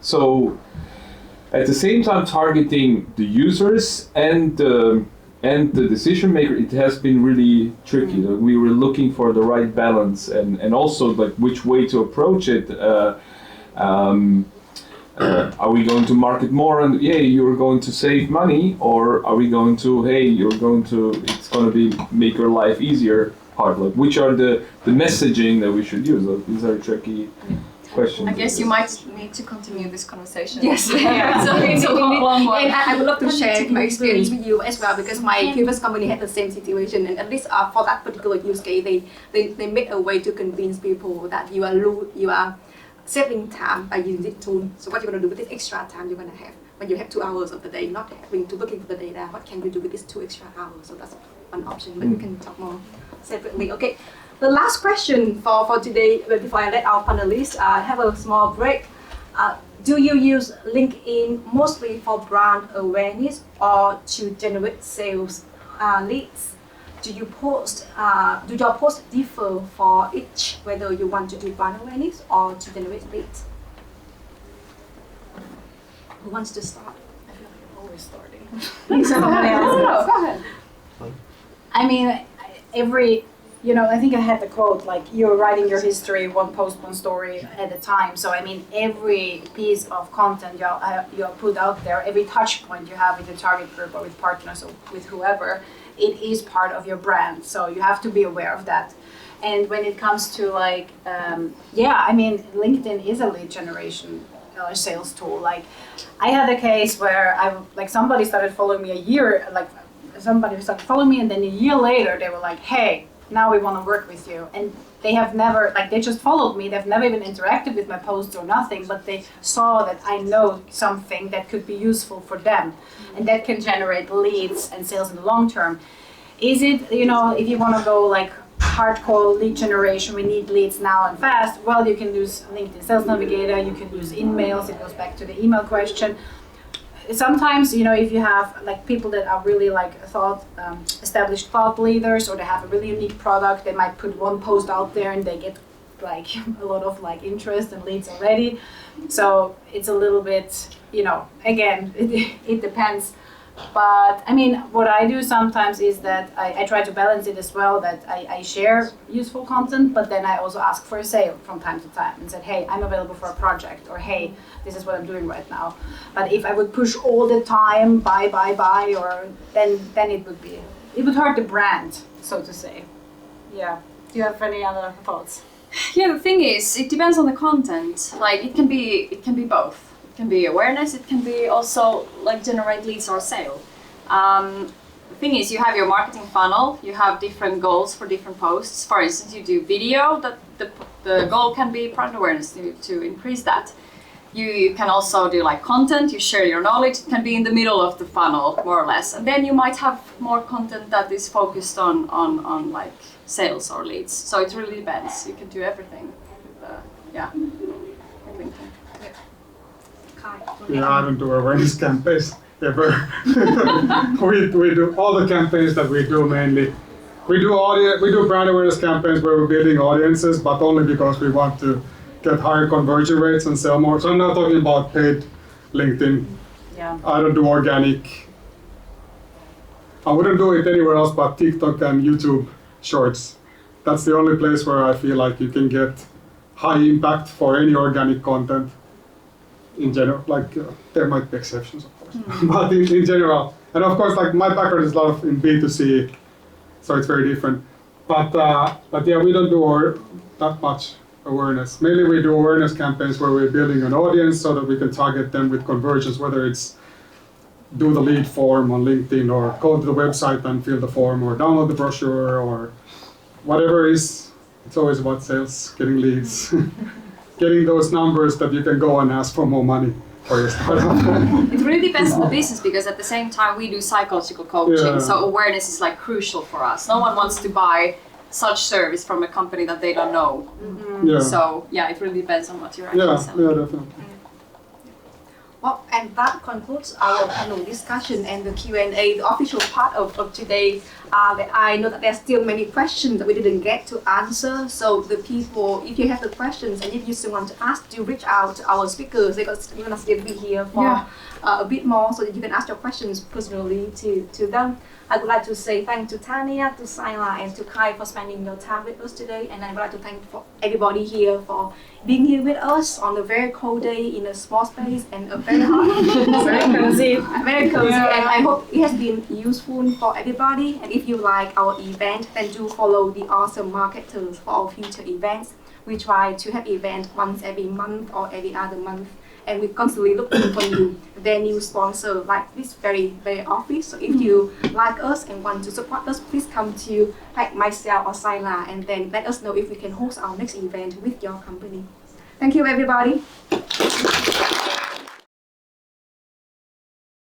So at the same time targeting the users and the decision maker, it has been really tricky. We were looking for the right balance and also like which way to approach it. Are we going to market more and you're going to save money, or are we going to it's going to make your life easier part? Like, which are the messaging that we should use? Like, these are tricky questions. I guess you might need to continue this conversation. Yes. Yeah. So it's a long one. And I would love to share my experience with you as well, because my previous company had the same situation, and at least for that particular use case, they made a way to convince people that you are saving time by using this tool. So what you're going to do with this extra time you're going to have when you have 2 hours of the day, not having to looking for the data, what can you do with these 2 extra hours? So that's one option, but we can talk more separately. Okay, the last question for today, before I let our panelists have a small break. Do you use LinkedIn mostly for brand awareness or to generate sales leads? Do your posts differ for each, whether you want to do brand awareness or to generate leads? Who wants to start? always starting. Somebody else. Go ahead. I mean, I think I had the quote, like, you're writing your history, one post, one story at a time. So, I mean, every piece of content you put out there, every touch point you have with your target group or with partners or with whoever, it is part of your brand. So you have to be aware of that. And when it comes to LinkedIn is a lead generation sales tool. Like, I had a case where somebody started following me somebody started following me, and then a year later they were like, hey, now we want to work with you. And they have never, they just followed me. They've never even interacted with my posts or nothing, but they saw that I know something that could be useful for them. And that can generate leads and sales in the long term. Is it, if you want to go hardcore lead generation, we need leads now and fast, well, you can use LinkedIn Sales Navigator, you can use emails, it goes back to the email question. Sometimes, if you have people that are really established thought leaders, or they have a really unique product, they might put one post out there and they get a lot of interest and leads already. So it's a little bit, again, it depends. But I mean, what I do sometimes is that I try to balance it as well, that I share useful content, but then I also ask for a sale from time to time and said, hey, I'm available for a project, or hey, this is what I'm doing right now. But if I would push all the time, buy, or then it would hurt the brand, so to say. Yeah. Do you have any other thoughts? Yeah, the thing is, it depends on the content. It can be both. It can be awareness, it can be also generate leads or sale. The thing is, you have your marketing funnel, you have different goals for different posts. For instance, you do video, the goal can be brand awareness to increase that. You can also do content, you share your knowledge, it can be in the middle of the funnel, more or less. And then you might have more content that is focused on sales or leads. So it really depends. You can do everything. Yeah, I don't do awareness campaigns ever. we do all the campaigns that we do mainly. We do brand awareness campaigns where we're building audiences, but only because we want to get higher conversion rates and sell more. So I'm not talking about paid LinkedIn. Yeah. I don't do organic. I wouldn't do it anywhere else but TikTok and YouTube Shorts. That's the only place where I feel like you can get high impact for any organic content. In general, there might be exceptions, of course, but in general, and of course, my background is a lot in B2C, so it's very different. But yeah, we don't do that much awareness. Mainly, we do awareness campaigns where we're building an audience so that we can target them with conversions, whether it's do the lead form on LinkedIn, or go to the website and fill the form, or download the brochure, or whatever it is. It's always about sales, getting leads. Getting those numbers that you can go and ask for more money for your startup. It really depends on the business, because at the same time we do psychological coaching, so awareness is crucial for us. No one wants to buy such service from a company that they don't know. Mm-hmm. Yeah. So it really depends on what you're actually selling. Yeah, definitely. Well, and that concludes our panel discussion and the Q&A, the official part of today. I know that there's still many questions that we didn't get to answer. So the people, if you have the questions and if you still want to ask, do reach out to our speakers. They're going to still be here for a bit more, so that you can ask your questions personally to them. I would like to say thank to Tanja, to Saila, and to Kai for spending your time with us today. And I would like to thank everybody here for being here with us on a very cold day in a small space and a very hot, very cozy. And I hope it has been useful for everybody. And if you like our event, then do follow the awesome marketers for our future events. We try to have events once every month or every other month. And we're constantly looking for new venue sponsor like this very, very office. So if you like us and want to support us, please come to myself or Saila, and then let us know if we can host our next event with your company. Thank you, everybody.